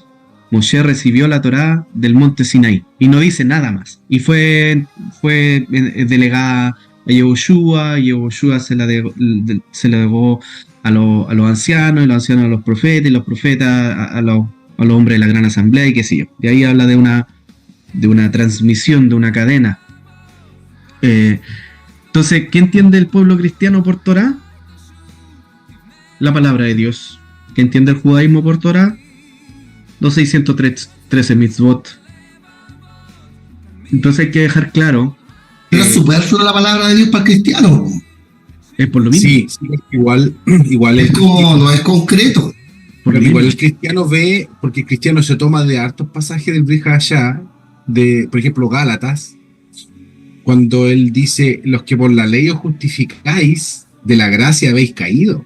Moshe recibió la Torá del monte Sinaí y no dice nada más. Y fue delegada a Yehoshua, y Yehoshua se la delegó a los ancianos, y los ancianos a los profetas, y los profetas a los hombres de la gran asamblea, y qué sé yo. De ahí habla de una transmisión, de una cadena. Entonces, ¿qué entiende el pueblo cristiano por Torá? La palabra de Dios. ¿Qué entiende el judaísmo por Torá? Los 613 mitzvot. Entonces hay que dejar claro. Pero es superfluo la palabra de Dios para el cristiano. Es por lo mismo. Sí, igual es como, no es concreto. Igual el cristiano ve, porque el cristiano se toma de hartos pasajes del Brit Hadashah, de, por ejemplo, Gálatas, cuando él dice, los que por la ley os justificáis, de la gracia habéis caído.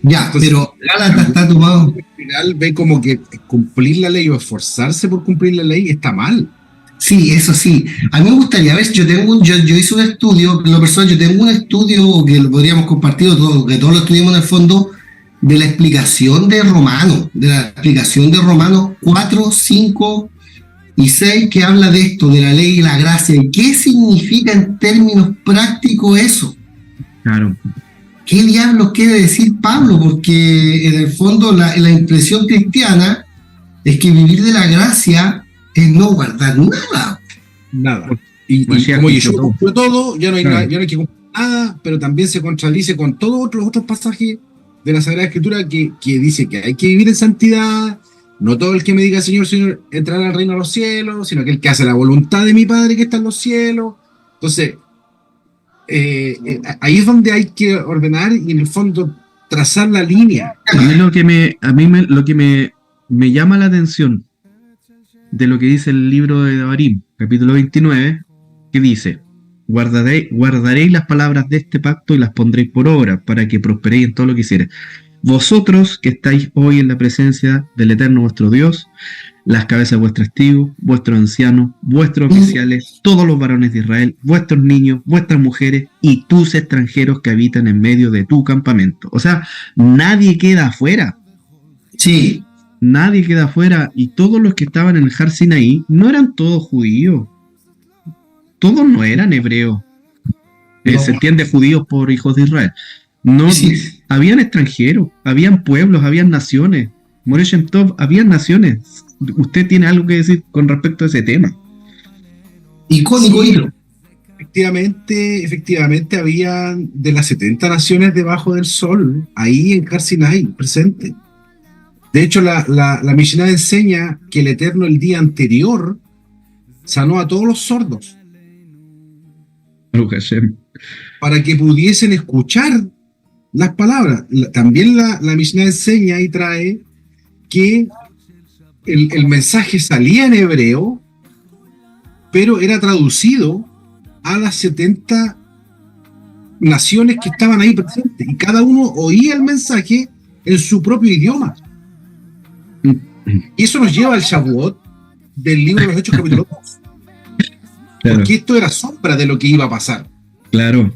Ya, entonces, pero Gálatas está tomado. Al final ve como que cumplir la ley o esforzarse por cumplir la ley está mal. Sí, eso sí. A mí me gustaría ver, yo hice un estudio, en lo personal, yo tengo un estudio que lo podríamos compartir, que todos lo estudiamos en el fondo, de la explicación de Romanos, 4, 5 y 6, que habla de esto, de la ley y la gracia, y qué significa en términos prácticos eso. Claro. ¿Qué diablos quiere decir Pablo? Porque en el fondo la impresión cristiana es que vivir de la gracia es no guardar nada. Nada. Y Mashiach como hizo Yeshua todo. cumplió todo, ya no hay, Claro. ya no hay que cumplir nada, pero también se contradice con todos los otros pasajes de la Sagrada Escritura que dice que hay que vivir en santidad. No todo el que me diga Señor, Señor entrará al reino de los cielos, sino que el que hace la voluntad de mi Padre que está en los cielos. Entonces, ahí es donde hay que ordenar y en el fondo trazar la línea. A mí lo que me llama la atención de lo que dice el libro de Devarim, capítulo 29, que dice: guardaréis las palabras de este pacto y las pondréis por obra, para que prosperéis en todo lo que hiciereis. Vosotros que estáis hoy en la presencia del Eterno vuestro Dios, las cabezas de vuestros testigos, vuestros ancianos, vuestros oficiales, todos los varones de Israel, vuestros niños, vuestras mujeres y tus extranjeros que habitan en medio de tu campamento. O sea, nadie queda afuera. Sí. Nadie queda afuera. Y todos los que estaban en el Har Sinaí no eran todos judíos. Todos no eran hebreos. No. Se entiende judíos por hijos de Israel. No, Sí. habían extranjeros, habían pueblos, habían naciones. Moreh Shem Tov, habían naciones. ¿Usted tiene algo que decir con respecto a ese tema? Icónico Sí. hilo. Efectivamente habían de las 70 naciones debajo del sol, ahí en Har Sinai, presente. De hecho, la Mishnah enseña que el Eterno el día anterior sanó a todos los sordos Baruch Hashem. para que pudiesen escuchar las palabras. También la Mishnah enseña y trae que el mensaje salía en hebreo, pero era traducido a las 70 naciones que estaban ahí presentes, y cada uno oía el mensaje en su propio idioma. Y eso nos lleva al Shavuot del libro de los Hechos, capítulo 2. Claro, Porque esto era sombra de lo que iba a pasar. claro.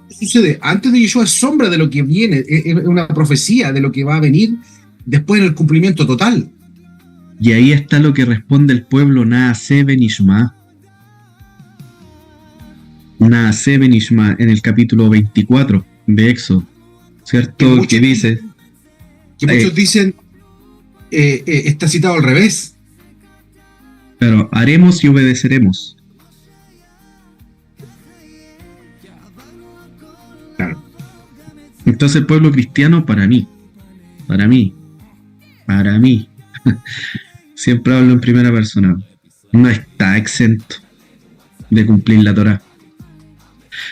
¿Qué sucede? Antes de Yeshua es sombra de lo que viene, es una profecía de lo que va a venir después en el cumplimiento total. Y ahí está lo que responde el pueblo: Naaseh Benishma. Naaseh Benishma, en el capítulo 24 de Éxodo. ¿Cierto? muchos Que dice, Que muchos dicen, está citado al revés. claro, haremos y obedeceremos. Claro. Entonces el pueblo cristiano, para mí, siempre hablo en primera persona, no está exento de cumplir la Torá.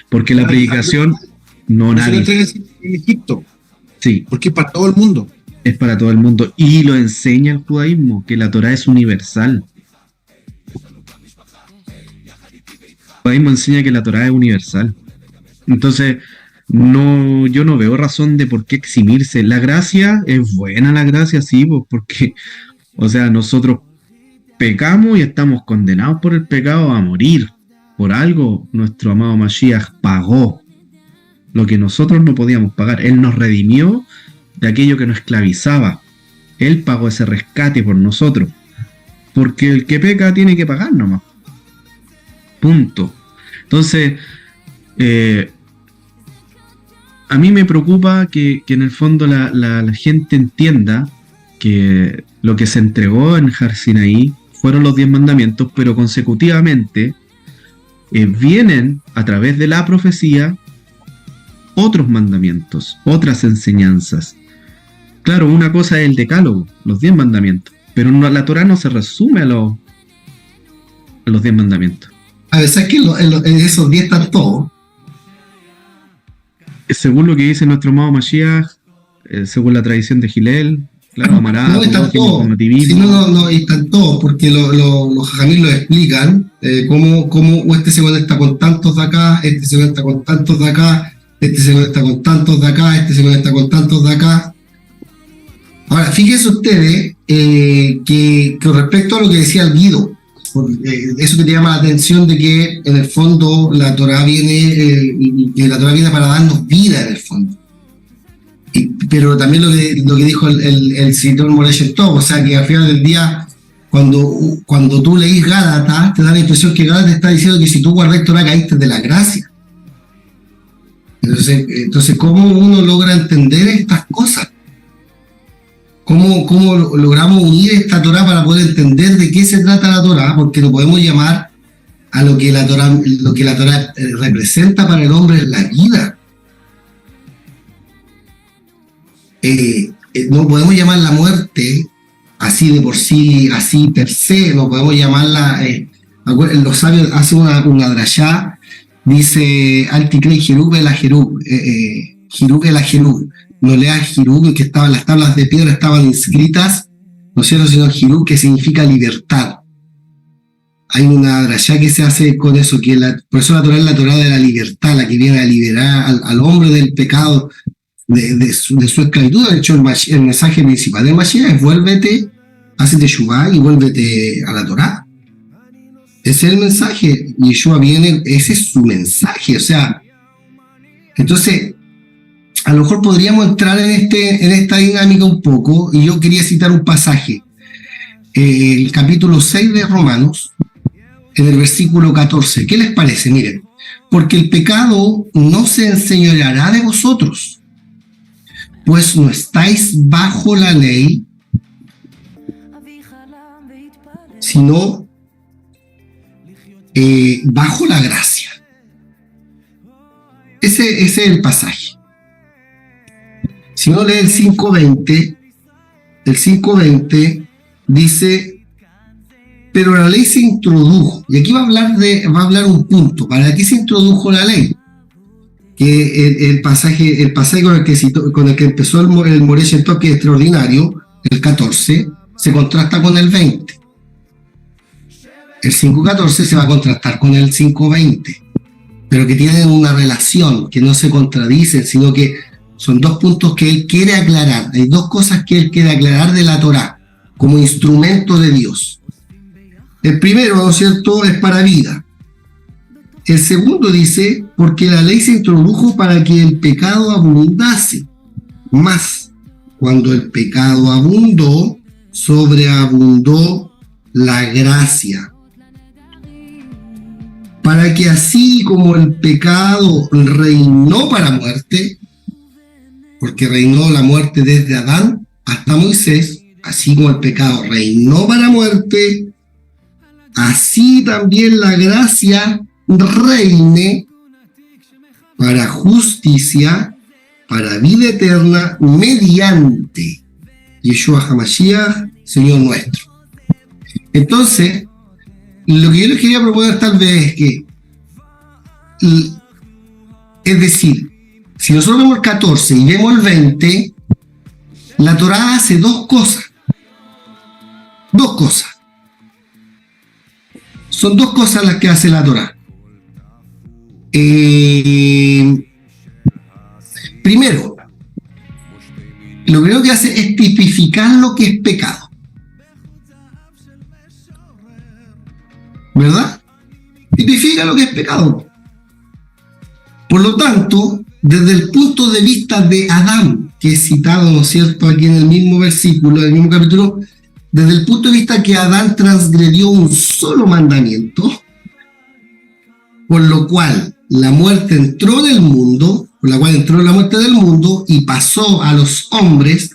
Porque la predicación, no Por eso lo nadie, entregan en Egipto, sí, porque es para todo el mundo. es para todo el mundo. Y lo enseña el judaísmo, que la Torá es universal. El judaísmo enseña que la Torá es universal. Entonces, yo no veo razón de por qué eximirse. La gracia es buena, la gracia, sí, pues, porque, o sea, nosotros pecamos y estamos condenados por el pecado a morir. Por algo, nuestro amado Mashiach pagó lo que nosotros no podíamos pagar. Él nos redimió de aquello que nos esclavizaba. Él pagó ese rescate por nosotros. Porque el que peca tiene que pagar nomás. Punto. Entonces, a mí me preocupa que en el fondo la gente entienda que lo que se entregó en Har Sinaí fueron los 10 mandamientos, pero consecutivamente vienen a través de la profecía otros mandamientos, otras enseñanzas. Claro, una cosa es el decálogo, los 10 mandamientos, pero la Torá no se resume a los 10 mandamientos. A ver, ¿sabes que en esos 10 están todos? Según lo que dice nuestro amado Mashiach, según la tradición de Gilel, claro, amará, No, están todos. Sí, no, están todos, porque los jajamín lo explican, cómo este se conecta con tantos de acá, este se conecta con tantos de acá, este se conecta con tantos de acá, este se conecta con tantos de acá. Ahora, fíjense ustedes que con respecto a lo que decía el Guido, eso que te llama la atención de que en el fondo la Torá viene y que la Torá viene para darnos vida en el fondo. Pero también lo que dijo el señor Moreh Shem Tov, o sea que al final del día, cuando tú leís Gálatas, te da la impresión que Gálatas te está diciendo que si tú guardas Torá caíste de la gracia. Entonces, ¿cómo uno logra entender estas cosas? ¿Cómo logramos unir esta Torá para poder entender de qué se trata la Torá? Porque no podemos llamar a lo que la Torá representa para el hombre en la vida. No podemos llamar la muerte así de por sí, así per se, no podemos llamarla. Los sabios hacen una drashá, dice Altikrei Jerub el Ajerub, Jerub el Ajerub. No leas Jerub, que estaban las tablas de piedra, estaban inscritas, no es cierto, sino Jerub, que significa libertad. Hay una drashá que se hace con eso, por eso la Torá es la Torá de la libertad, la que viene a liberar al hombre del pecado, de su esclavitud. De hecho, el mensaje principal del Mashiach es: vuélvete, haz teshuvá y vuélvete a la Torá. Ese es el mensaje. Yeshua viene, ese es su mensaje. O sea, entonces, a lo mejor podríamos entrar en esta dinámica un poco, y yo quería citar un pasaje. El capítulo 6 de Romanos, en el versículo 14. ¿Qué les parece? Miren: porque el pecado no se enseñoreará de vosotros, pues no estáis bajo la ley, sino bajo la gracia. Ese es el pasaje. Si uno lee el 5.20 dice: pero la ley se introdujo, y aquí va a hablar un punto. ¿Para qué se introdujo la ley? Que el pasaje con el que empezó el Moresh en toque extraordinario, el 14, se contrasta con el 20. El 5.14 se va a contrastar con el 5.20, pero que tienen una relación, que no se contradicen, sino que son dos puntos que él quiere aclarar. Hay dos cosas que él quiere aclarar de la Torá como instrumento de Dios. El primero, ¿no es cierto?, es para vida. El segundo dice: porque la ley se introdujo para que el pecado abundase. Mas, cuando el pecado abundó, sobreabundó la gracia. Para que así como el pecado reinó para muerte, porque reinó la muerte desde Adán hasta Moisés, así como el pecado reinó para muerte, así también la gracia reine para justicia, para vida eterna, mediante Yeshua HaMashiach, Señor nuestro. Entonces, lo que yo les quería proponer tal vez es que, es decir, si nosotros vemos el 14 y vemos el 20, la Torá hace dos cosas. Son dos cosas las que hace la Torá. Primero, lo primero que hace es tipificar lo que es pecado. ¿Verdad? Tipifica lo que es pecado. Por lo tanto, desde el punto de vista de Adán, que es citado, ¿no es cierto?, aquí en el mismo versículo, del mismo capítulo, desde el punto de vista que Adán transgredió un solo mandamiento, por lo cual la muerte entró en el mundo, por la cual entró la muerte del mundo y pasó a los hombres,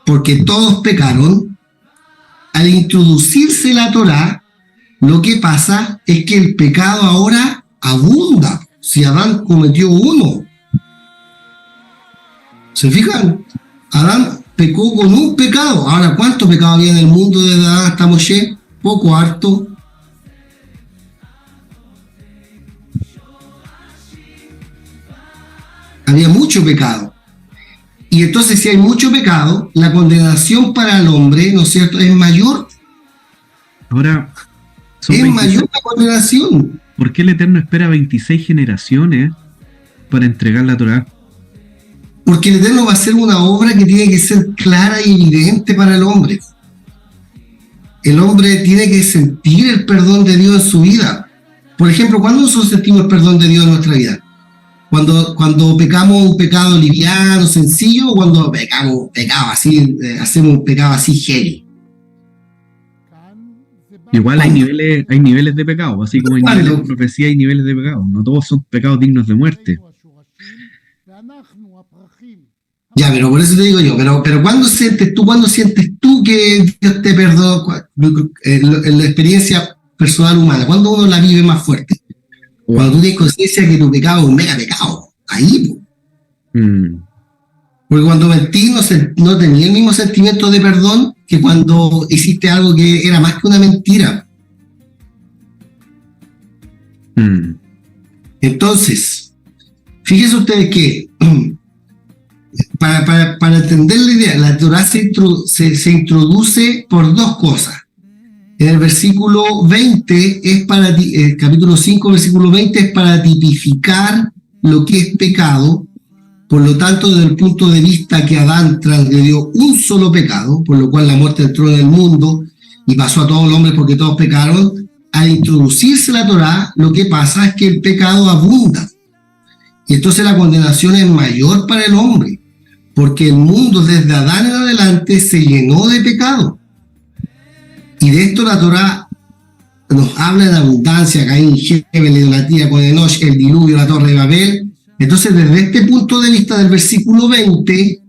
porque todos pecaron. Al introducirse la Torá, lo que pasa es que el pecado ahora abunda. Si Adán cometió uno, ¿se fijan? Adán pecó con un pecado. Ahora, ¿cuánto pecado había en el mundo desde Adán hasta Moshe? Poco, harto. Había mucho pecado. Y entonces, si hay mucho pecado, la condenación para el hombre, ¿no es cierto?, es mayor. Ahora, es mayor la condenación. ¿Por qué el Eterno espera 26 generaciones para entregar la Torá? Porque el Eterno va a hacer una obra que tiene que ser clara y evidente para el hombre. El hombre tiene que sentir el perdón de Dios en su vida. Por ejemplo, ¿cuándo nosotros sentimos el perdón de Dios en nuestra vida? Cuando pecamos un pecado liviano, sencillo, o cuando pecado así, hacemos un pecado así heavy. Igual hay niveles de pecado, así como hay niveles de profecía, hay niveles de pecado. No todos son pecados dignos de muerte. Ya, pero por eso te digo yo, pero ¿cuándo sientes tú que Dios te perdonó en la experiencia personal humana? ¿Cuándo uno la vive más fuerte? Cuando tú tienes conciencia que tu pecado es un mega pecado. Ahí, po. Porque cuando mentí no tenía el mismo sentimiento de perdón que cuando hiciste algo que era más que una mentira. Entonces, fíjense ustedes que para entender la idea, la Torah se introduce por dos cosas. En el versículo 20, el capítulo 5, versículo 20, es para tipificar lo que es pecado. Por lo tanto, desde el punto de vista que Adán transgredió un solo pecado, por lo cual la muerte entró en el mundo y pasó a todos los hombres porque todos pecaron, al introducirse la Torah, lo que pasa es que el pecado abunda. Y entonces la condenación es mayor para el hombre, porque el mundo desde Adán en adelante se llenó de pecado. Y de esto la Torah nos habla en abundancia: Caín, Jebel, la idolatría con Enoch, el diluvio, la torre de Babel. Entonces, desde este punto de vista del versículo 20,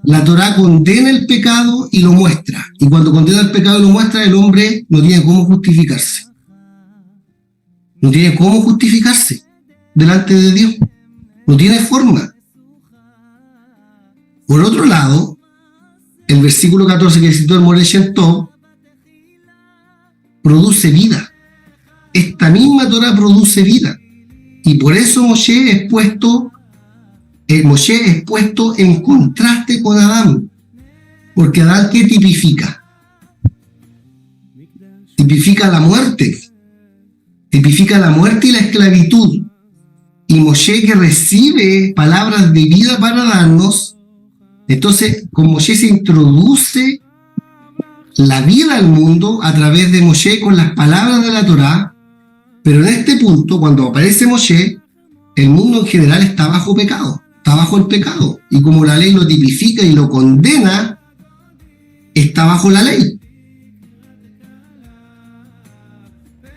la Torah condena el pecado y lo muestra. Y cuando condena el pecado y lo muestra, el hombre no tiene cómo justificarse. No tiene cómo justificarse delante de Dios. No tiene forma. Por otro lado, el versículo 14 que citó el Moreh Shem Tov produce vida. Esta misma Torah produce vida. Y por eso Moshe es puesto en contraste con Adán. Porque Adán, ¿qué tipifica? Tipifica la muerte. Tipifica la muerte y la esclavitud. Y Moshe, que recibe palabras de vida para darnos, entonces con Moshe se introduce la vida al mundo a través de Moshe con las palabras de la Torá. Pero en este punto, cuando aparece Moshe, el mundo en general está bajo pecado, está bajo el pecado. Y como la ley lo tipifica y lo condena, está bajo la ley.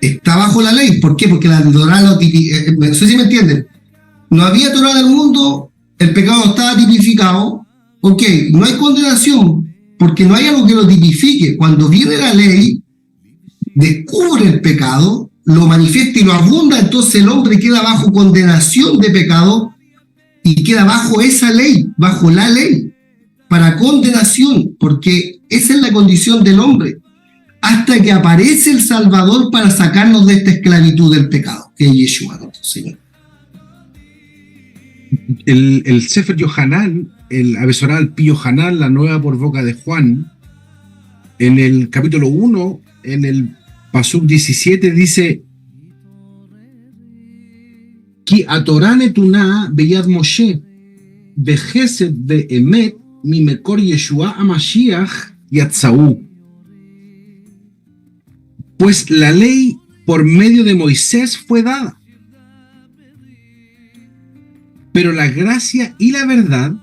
Está bajo la ley. ¿Por qué? Porque la Torá lo tipifica. No sé si me entienden. No había Torá en el mundo, el pecado estaba tipificado. Ok, no hay condenación, porque no hay algo que lo tipifique. Cuando viene la ley, descubre el pecado, lo manifiesta y lo abunda, entonces el hombre queda bajo condenación de pecado y queda bajo esa ley, bajo la ley, para condenación, porque esa es la condición del hombre, hasta que aparece el Salvador para sacarnos de esta esclavitud del pecado, que es Yeshua, nuestro Señor. El Sefer Yohanan, el Abesorá al Pi Yohanan, la nueva por boca de Juan, en el capítulo 1, en el Pasuk 17, dice: Ki atorá netuná beyad Moshe, bejesed de emet, mi mekor Yeshua amashiach yatzaú. Pues la ley por medio de Moisés fue dada, pero la gracia y la verdad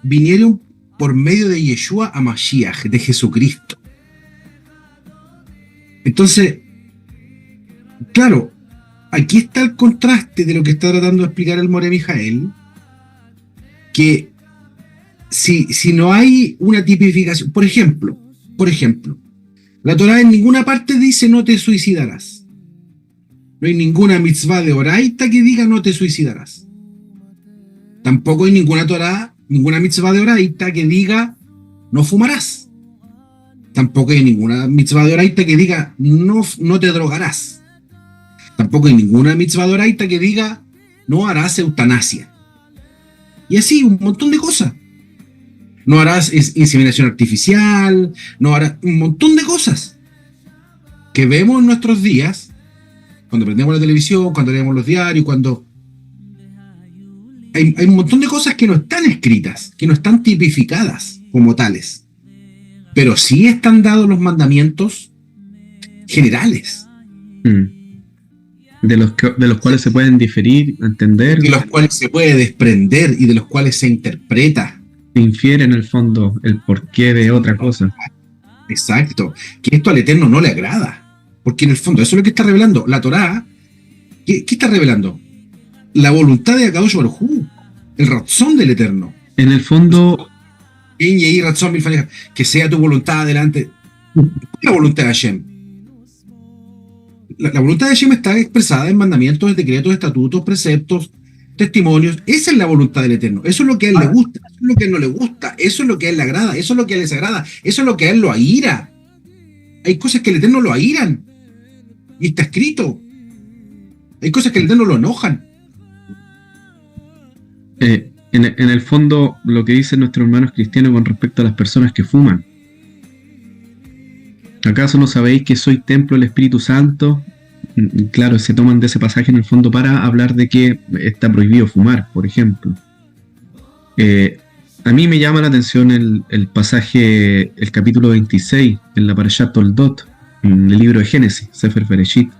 vinieron por medio de Yeshua Amashiach, de Jesucristo. Entonces, claro, aquí está el contraste de lo que está tratando de explicar el Moreh Mijael, que si no hay una tipificación, por ejemplo, la Torah en ninguna parte dice no te suicidarás. No hay ninguna mitzvah de oraita que diga no te suicidarás. Tampoco hay ninguna mitzvah de oraita que diga no fumarás. Tampoco hay ninguna mitzvah de oraita que diga no te drogarás. Tampoco hay ninguna mitzvah de oraita que diga no harás eutanasia. Y así, un montón de cosas. No harás inseminación artificial, no harás un montón de cosas que vemos en nuestros días, cuando prendemos la televisión, cuando leemos los diarios, cuando hay un montón de cosas que no están escritas, que no están tipificadas como tales, pero sí están dados los mandamientos generales. De los cuales se pueden diferir, entender. De los cuales se puede desprender y de los cuales se interpreta. Se infiere en el fondo el porqué de otra cosa. Exacto. Que esto al Eterno no le agrada. Porque en el fondo, eso es lo que está revelando. La Torá, ¿qué está revelando? La voluntad de Akadosh Baruj Hu. el razón del Eterno. En el fondo, Y ahí razón, que sea tu voluntad adelante. La voluntad de Hashem. La voluntad de Hashem está expresada en mandamientos, decretos, estatutos, preceptos, testimonios. Esa es la voluntad del Eterno. Eso es lo que a él le gusta, eso es lo que a él no le gusta, eso es lo que a él le agrada, eso es lo que a él le desagrada, eso es lo que a él lo aira. Hay cosas que el Eterno lo airan. Y está escrito. Hay cosas que el Eterno lo enojan. en el fondo, lo que dicen nuestros hermanos cristianos con respecto a las personas que fuman. ¿Acaso no sabéis que soy templo del Espíritu Santo? Claro, se toman de ese pasaje en el fondo para hablar de que está prohibido fumar, por ejemplo. A mí me llama la atención el pasaje, el capítulo 26, en la Parashat Toldot, en el libro de Génesis, Sefer Bereshit,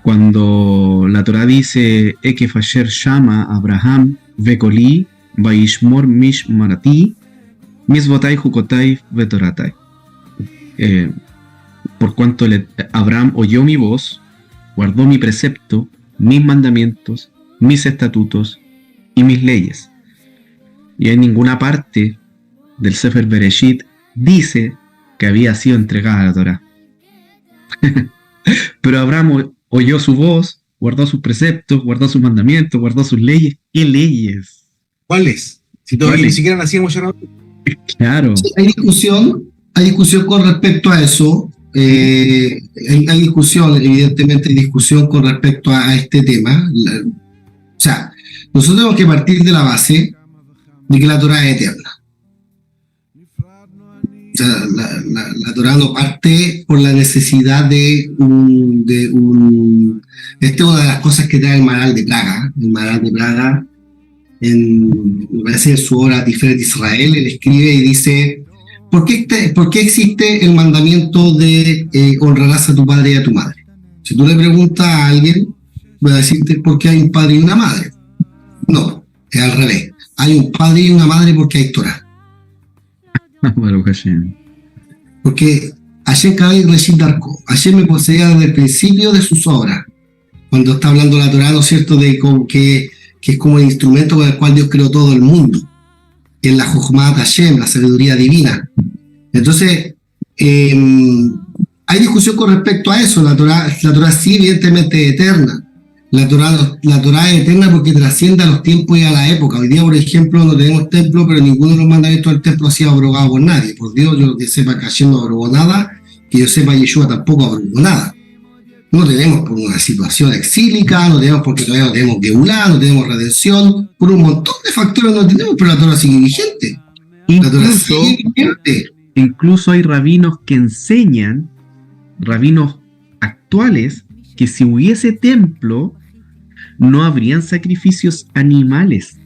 cuando la Torah dice: Ekef asher shama Abraham vekoli vaishmor mishmarati misbotai jukotai vetoratai. Por cuanto Abraham oyó mi voz, guardó mi precepto, mis mandamientos, mis estatutos y mis leyes. Y en ninguna parte del Sefer Bereshit dice que había sido entregada la Torah. Pero Abraham oyó su voz, guardó sus preceptos, guardó sus mandamientos, guardó sus leyes. ¿Qué leyes? ¿Cuáles? Si todavía ni siquiera nacíamos ya. Claro. Sí, hay discusión con respecto a eso. Hay discusión, evidentemente hay discusión con respecto a este tema. O sea, nosotros tenemos que partir de la base de que la Torah es eterna. O sea, la Torah no parte por la necesidad de un... Esta es una de las cosas que trae el Maharal de Praga. El Maharal de Praga, me parece en su obra Tiferet Israel, él escribe y dice: ¿Por qué existe el mandamiento de honrarás a tu padre y a tu madre? Si tú le preguntas a alguien, va a decirte: ¿por qué hay un padre y una madre? No, es al revés. Hay un padre y una madre porque hay Torah. Porque Hashem Kabbalah Reshit Darko, Hashem me poseía desde el principio de sus obras. Cuando está hablando la Torah, ¿no es cierto?, de que es como el instrumento con el cual Dios creó todo el mundo. En la Jochmat Hashem, la sabiduría divina. Entonces, hay discusión con respecto a eso. La Torah sí, evidentemente, es eterna. La Torah es eterna porque trasciende a los tiempos y a la época. Hoy día, por ejemplo, no tenemos templo, pero ninguno de los mandamientos del templo ha sido abrogado por nadie. Por Dios, yo que sepa que Hashem no abrogó nada, que yo sepa Yeshua tampoco abrogó nada. No tenemos por una situación exílica, no tenemos porque todavía no tenemos Geulá, no tenemos redención, por un montón de factores no tenemos, pero la Torah sigue vigente. Incluso hay rabinos que enseñan, rabinos actuales, que si hubiese templo, no habrían sacrificios animales.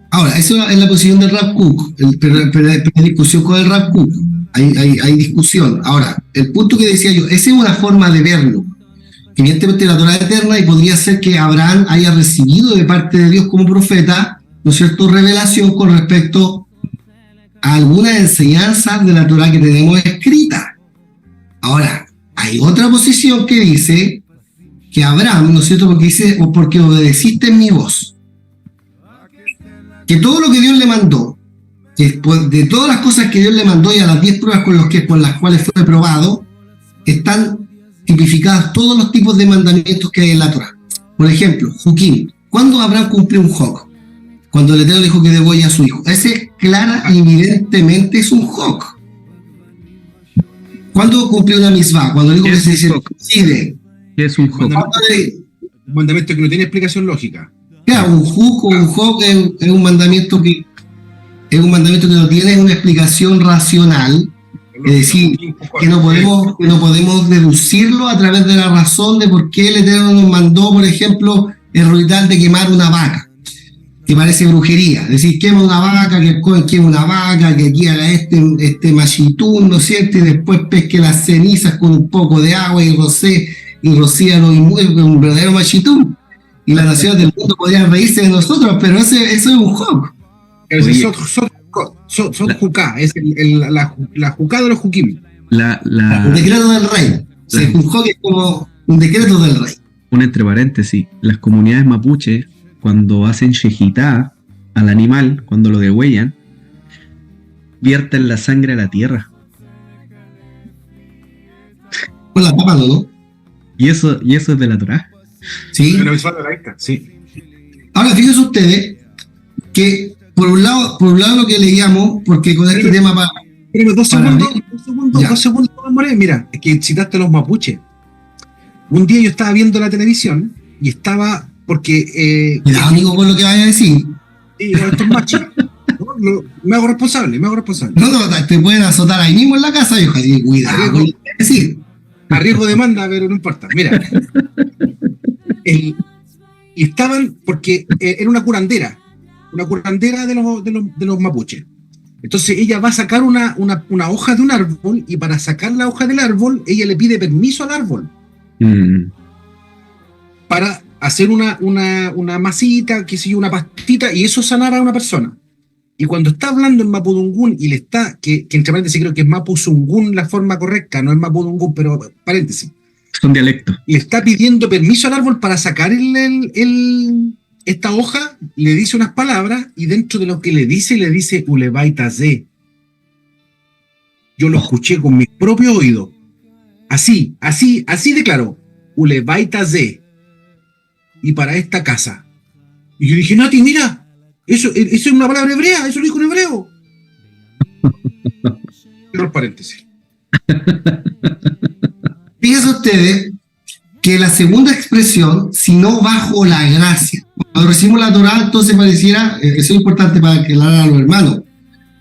Ahora, eso es la posición del Rav Kook, pero hay discusión con el Rav Kook, hay discusión. Ahora, el punto que decía yo, esa es una forma de verlo. Evidentemente la Torah es eterna y podría ser que Abraham haya recibido de parte de Dios como profeta, ¿no es cierto?, revelación con respecto a algunas enseñanzas de la Torah que tenemos escrita. Ahora, hay otra posición que dice que Abraham, ¿no es cierto?, porque dice: o porque obedeciste en mi voz. Que todo lo que Dios le mandó, de todas las cosas que Dios le mandó y a las 10 pruebas con las cuales fue probado, están tipificadas todos los tipos de mandamientos que hay en la Torah. Por ejemplo, Jukim. ¿Cuándo Abraham cumplió un Jok? Cuando el Eterno dijo que degolle a su hijo. Ese clara y evidentemente es un Jok. ¿Cuándo cumplió una Mitzvah? Cuando dijo que se circuncide. ¿Qué es un Jok? Un mandamiento que no tiene explicación lógica. Claro, un Juk o un Jok es un mandamiento que no tiene una explicación racional. Es decir, que no podemos deducirlo a través de la razón de por qué el Eterno nos mandó, por ejemplo, el ritual de quemar una vaca, que parece brujería. Es decir, quema una vaca, que el Cohen quema una vaca, que aquí haga este machitún, ¿no es cierto?, y después pesque las cenizas con un poco de agua y rocíalo un verdadero machitún. Y las naciones del mundo podrían reírse de nosotros, pero eso es un Jok. Son Juká, es la Juká de los Jukim. Un decreto del rey. Un Jok es como un decreto del rey. Un entre paréntesis: las comunidades mapuche, cuando hacen shejitá, al animal, cuando lo degüellan, vierten la sangre a la tierra. Con la papa, ¿no? Y eso es de la Torá. Sí. Sí. Ahora, fíjense ustedes que por un lado lo que leíamos, porque con este tema Pero dos Ya. segundos, More. Mira, es que citaste a los mapuches. Un día yo estaba viendo la televisión y estaba, porque... cuidado, amigo, con lo que vaya a decir. sí, no, esto es machi. Me hago responsable. No, te pueden azotar ahí mismo en la casa, viejo. Así que cuidado con lo que vaya a decir. A riesgo de demanda, pero no importa. Mira. Y estaban, porque era una curandera de los mapuches. Entonces ella va a sacar una hoja de un árbol, y para sacar la hoja del árbol, ella le pide permiso al árbol para hacer una masita, qué sé yo, una pastita, y eso sanara a una persona. Y cuando está hablando en mapudungún y le está, que entre paréntesis creo que es mapuzungún la forma correcta, no es mapudungún, pero paréntesis. Son dialectos. Le está pidiendo permiso al árbol para sacar esta hoja, le dice unas palabras, y dentro de lo que le dice Ulevaitazé. Yo lo escuché con mis propios oídos. Así de claro. Ulevaitazé. Y para esta casa. Y yo dije, Nati, mira, eso es una palabra hebrea, eso lo dijo en hebreo. Cierro paréntesis. Fíjense ustedes que la segunda expresión, si no bajo la gracia. Cuando recibimos la Torá, entonces pareciera, eso es importante para que la hagan los hermanos.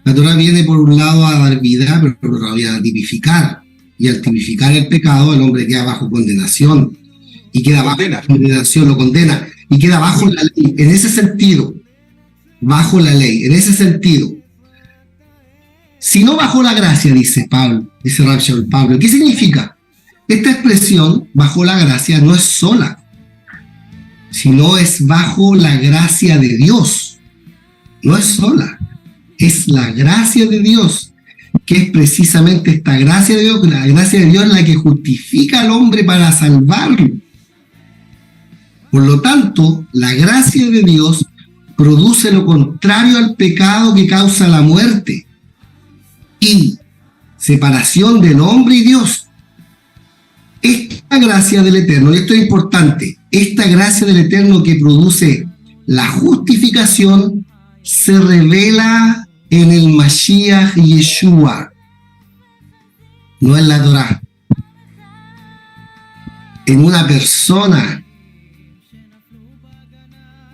La Torá viene por un lado a dar vida, pero por otro lado a tipificar. Y al tipificar el pecado, el hombre queda bajo condenación. Y queda bajo condenación, lo condena. Y queda bajo la ley. En ese sentido, bajo la ley, en ese sentido. Si no bajo la gracia, dice Rav Shaul Pablo, ¿qué significa? Esta expresión, bajo la gracia, no es sola, sino es bajo la gracia de Dios. No es sola, es la gracia de Dios, que es precisamente esta gracia de Dios, la gracia de Dios es la que justifica al hombre para salvarlo. Por lo tanto, la gracia de Dios produce lo contrario al pecado que causa la muerte y separación del hombre y Dios. Esta gracia del Eterno, y esto es importante, esta gracia del Eterno que produce la justificación se revela en el Mashiach Yeshua, no en la Torá, en una persona.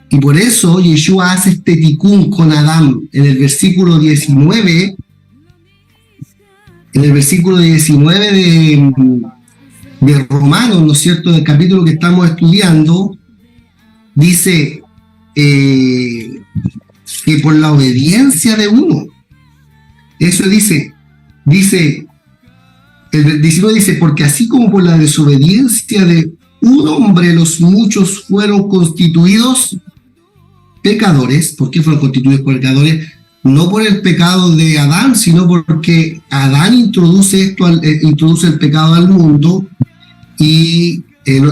Y por eso Yeshua hace este tikkun con Adán en el versículo 19, de Romanos, ¿no es cierto?, del capítulo que estamos estudiando, dice que por la obediencia de uno, eso dice, el 19 dice, porque así como por la desobediencia de un hombre los muchos fueron constituidos pecadores. ¿Por qué fueron constituidos pecadores? No por el pecado de Adán, sino porque Adán introduce el pecado al mundo, y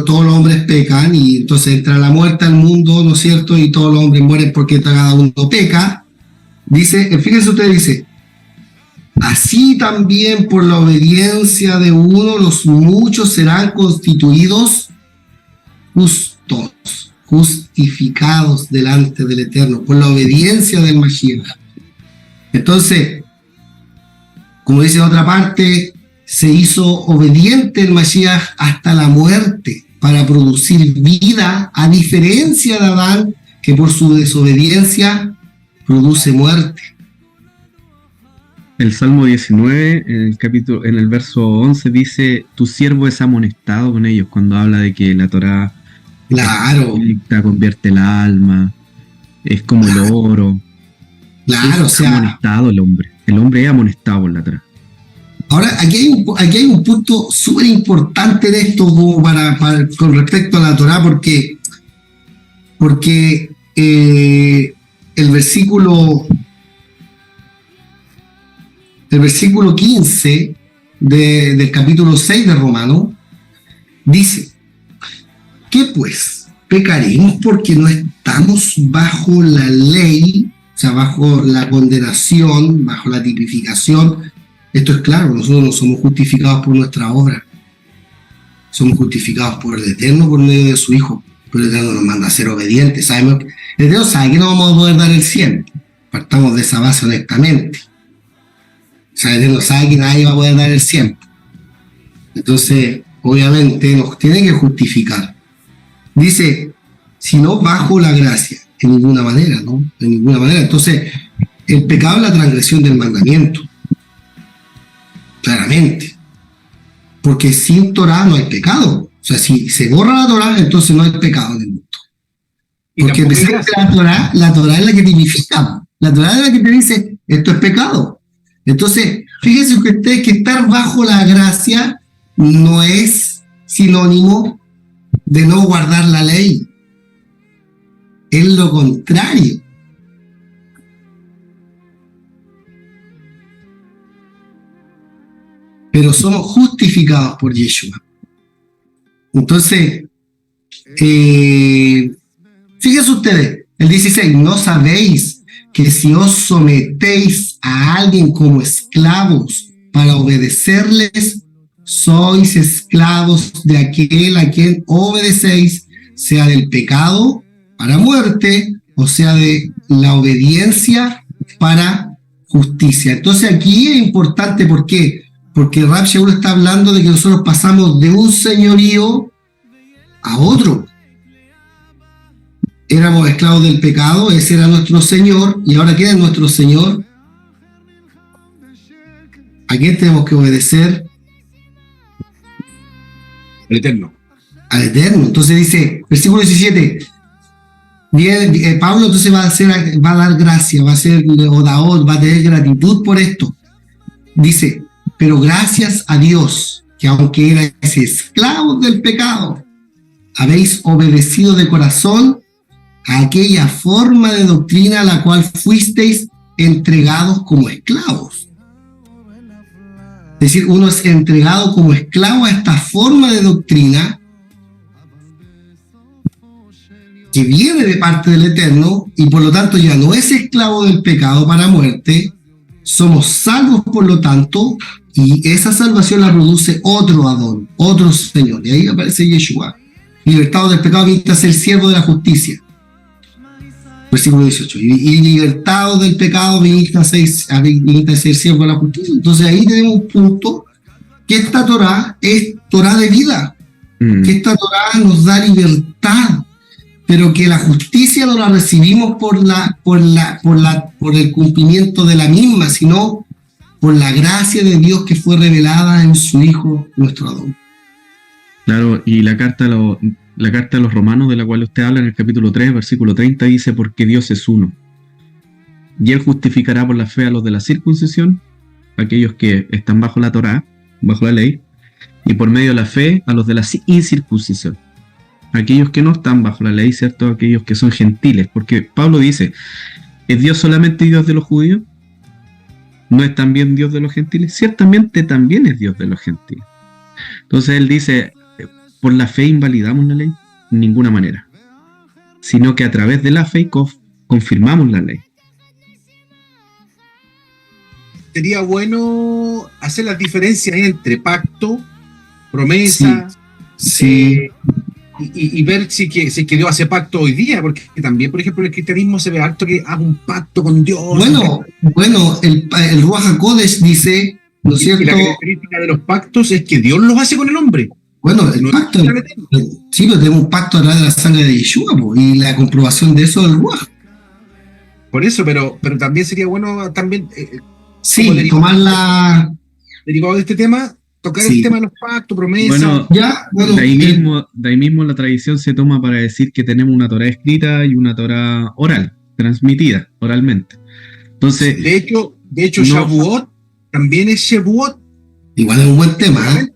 todos los hombres pecan, y entonces entra la muerte al mundo, ¿no es cierto? Y todos los hombres mueren porque cada uno peca. Dice, fíjense ustedes, dice, así también por la obediencia de uno los muchos serán constituidos justos, justificados delante del Eterno, por la obediencia del Mashiach. Entonces, como dice en otra parte, se hizo obediente el Mashiach hasta la muerte para producir vida, a diferencia de Adán, que por su desobediencia produce muerte. El Salmo 19, en el verso 11, dice, tu siervo es amonestado con ellos, cuando habla de que la Torá convierte el alma, es como el oro. Claro, es amonestado el hombre es amonestado por la Torá. Ahora, aquí hay un punto súper importante de esto como con respecto a la Torá, porque el versículo 15 del capítulo 6 de Romanos dice, ¿qué pues? ¿Pecaremos porque no estamos bajo la ley, o sea, bajo la condenación, bajo la tipificación. Esto es claro, nosotros no somos justificados por nuestra obra, somos justificados por el Eterno por medio de su Hijo. Pero el Eterno nos manda a ser obedientes. El Eterno sabe que no vamos a poder dar el 100. Partamos de esa base honestamente. O sea, el Eterno sabe que nadie va a poder dar el 100. Entonces, obviamente, nos tiene que justificar. Dice, si no bajo la gracia, en ninguna manera, ¿no? En ninguna manera. Entonces, el pecado es la transgresión del mandamiento. Claramente. Porque sin Torah no hay pecado. O sea, si se borra la Torah, entonces no hay pecado en el mundo. Porque precisamente la Torah es la que tipifica. La Torah es la que te dice, esto es pecado. Entonces, fíjense ustedes que estar bajo la gracia no es sinónimo de no guardar la ley. Es lo contrario. Pero somos justificados por Yeshua. Entonces, fíjense ustedes, el 16, ¿no sabéis que si os sometéis a alguien como esclavos para obedecerles, sois esclavos de aquel a quien obedecéis, sea del pecado para muerte, o sea de la obediencia para justicia? Entonces aquí es importante, ¿por qué? Porque Rab Shaul está hablando de que nosotros pasamos de un señorío a otro. Éramos esclavos del pecado, ese era nuestro Señor, y ahora ¿quién es nuestro Señor? ¿A quién tenemos que obedecer? El Eterno. Al Eterno. Entonces dice, versículo 17, bien, Pablo entonces va a dar gracia, va a ser odaot, va a tener gratitud por esto. Dice, pero gracias a Dios, que aunque erais esclavos del pecado, habéis obedecido de corazón a aquella forma de doctrina a la cual fuisteis entregados como esclavos. Es decir, uno es entregado como esclavo a esta forma de doctrina que viene de parte del Eterno, y por lo tanto ya no es esclavo del pecado para muerte. Somos salvos por lo tanto, y esa salvación la produce otro Adón, otro Señor, y ahí aparece Yeshua. Libertado del pecado, viniste a ser siervo de la justicia. Versículo 18. Y libertado del pecado, viniste a ser siervo de la justicia. Entonces ahí tenemos un punto, que esta Torah es Torah de vida. Que esta Torah nos da libertad, pero que la justicia no la recibimos por el cumplimiento de la misma, sino por la gracia de Dios que fue revelada en su Hijo, nuestro Adón. Claro, y la carta a los Romanos, de la cual usted habla en el capítulo 3, versículo 30, dice, porque Dios es uno. Y Él justificará por la fe a los de la circuncisión, aquellos que están bajo la Torá, bajo la ley, y por medio de la fe a los de la incircuncisión, aquellos que no están bajo la ley, ¿cierto? Aquellos que son gentiles, porque Pablo dice, ¿es Dios solamente Dios de los judíos? ¿No es también Dios de los gentiles? Ciertamente también es Dios de los gentiles. Entonces él dice, ¿por la fe invalidamos la ley? En ninguna manera. Sino que a través de la fe confirmamos la ley. Sería bueno hacer las diferencias entre pacto, promesa, sí. Y ver si que Dios hace pacto hoy día, porque también, por ejemplo, en el cristianismo se ve harto que haga un pacto con Dios. Bueno, el Ruach HaKodesh dice, ¿no es cierto? Y la característica de los pactos es que Dios los hace con el hombre. Bueno, el pacto, sí, pero tenemos un pacto a través de la sangre de Yeshua, y la comprobación de eso del Ruach. Por eso, pero también sería bueno también tomar la... derivado de este tema, tocar el tema de los pactos, promesas. De ahí mismo la tradición se toma para decir que tenemos una Torá escrita y una Torá oral, transmitida oralmente. Entonces, de hecho Shavuot también es Shevuot. Igual es un buen tema, ¿eh?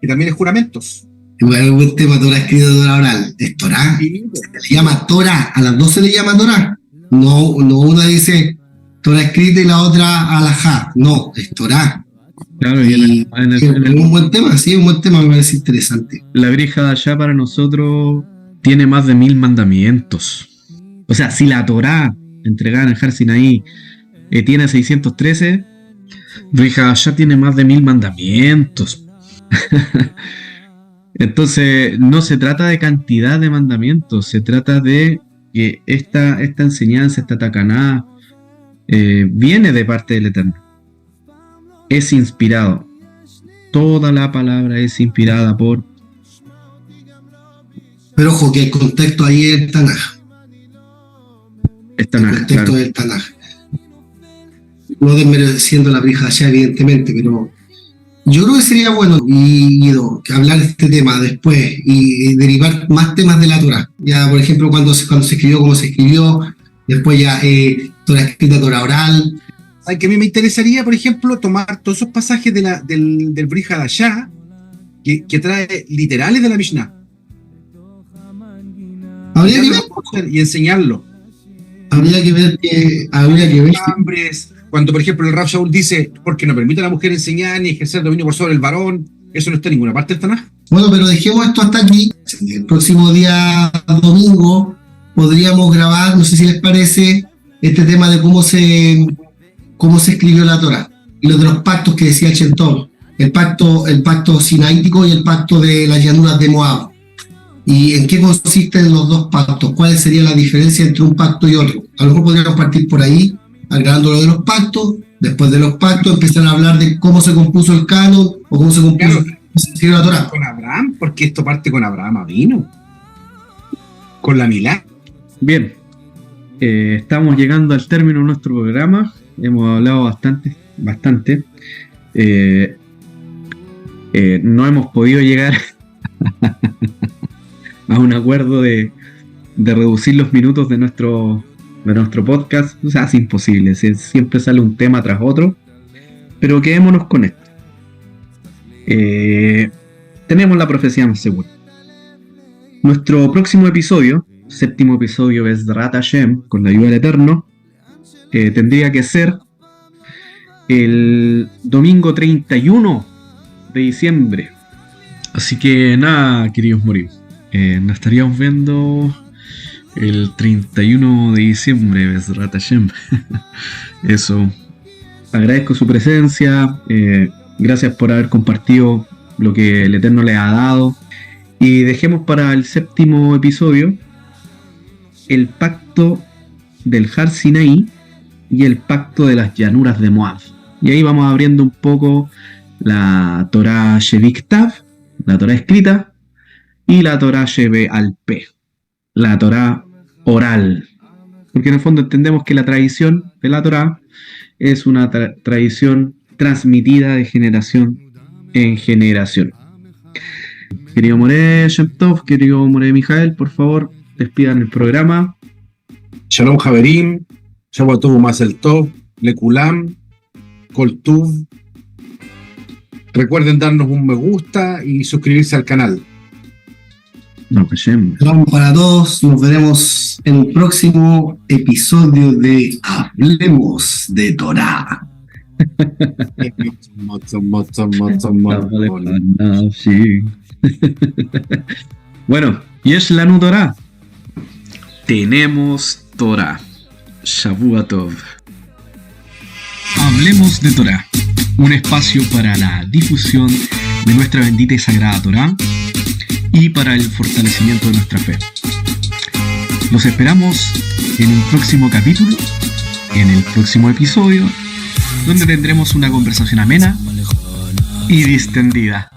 Que también es juramentos. Igual es un buen tema, Torá escrita, Torá oral. Es Torá. Sí. Se le llama Torá. A las dos se le llama Torá. No una dice Torá escrita y la otra alajá. No, es Torá. Claro, y es un buen tema, sí, un buen tema, me parece interesante. La Brija de allá para nosotros tiene más de 1000 mandamientos. O sea, si la Torá entregada en el Har Sinaí, tiene 613, Brit Hadashah tiene más de 1000 mandamientos. Entonces, no se trata de cantidad de mandamientos, se trata de que esta enseñanza, esta Takaná, viene de parte del Eterno. Es inspirado. Toda la palabra es inspirada por... Pero ojo, que el contexto ahí es el Tanaj. El contexto claro. Del Tanaj. No desmereciendo la Brit Hadashah, evidentemente, pero yo creo que sería bueno hablar de este tema después y derivar más temas de la Torah. Ya, por ejemplo, cuando se escribió, cómo se escribió, después ya Torah escrita, Torah oral. Ay, que a mí me interesaría, por ejemplo, tomar todos esos pasajes del Brit Hadashah que trae literales de la Mishnah. Habría que ver, y enseñarlo. Habría que ver. Cuando, por ejemplo, el Rav Shaul dice, porque no permite a la mujer enseñar ni ejercer dominio por sobre el varón, eso no está en ninguna parte del Tanaj. Bueno, pero dejemos esto hasta aquí. El próximo día domingo podríamos grabar, no sé si les parece, este tema de cómo se escribió la Torah y los de los pactos que decía Chentón, el pacto sinaítico y el pacto de las llanuras de Moab. ¿Y en qué consisten los dos pactos? ¿Cuál sería la diferencia entre un pacto y otro? A lo mejor podríamos partir por ahí, agregando lo de los pactos. Después de los pactos empiezan a hablar de cómo se compuso el canon o cómo se compuso la Torah. Con Abraham, porque esto parte con Abraham vino. Con la Milá. Bien, estamos llegando al término de nuestro programa. Hemos hablado bastante. No hemos podido llegar a un acuerdo de reducir los minutos de nuestro podcast. O sea, es imposible, siempre sale un tema tras otro, pero quedémonos con esto. Tenemos la profecía más segura. Nuestro próximo episodio, séptimo episodio, es Bezrat Hashem, con la ayuda del Eterno, tendría que ser el domingo 31 de diciembre. Así que nada, queridos morimos, nos estaríamos viendo el 31 de diciembre, Bezrat Hashem. Eso. Agradezco su presencia. Gracias por haber compartido lo que el Eterno les ha dado. Y dejemos para el séptimo episodio el pacto del Har Sinaí y el pacto de las llanuras de Moab. Y ahí vamos abriendo un poco la Torah Sheviktav, la Torah escrita, y la Torah Shebe al P, la Torah oral. Porque en el fondo entendemos que la tradición de la Torah es una tradición transmitida de generación en generación. Querido Moré Shem Tov, querido Moré Mijael, por favor, despidan el programa. Shalom Javerim, Shabbat Tov Mazel Tov, Lekulam, Kol Tuv. Recuerden darnos un me gusta y suscribirse al canal. Shalom para todos, nos veremos en el próximo episodio de Hablemos de Torah. Bueno, Yesh Lanu Torah. Tenemos Torah. Shavua Tov. Hablemos de Torah, un espacio para la difusión de nuestra bendita y sagrada Torah y para el fortalecimiento de nuestra fe. Los esperamos en un próximo capítulo, en el próximo episodio, donde tendremos una conversación amena y distendida.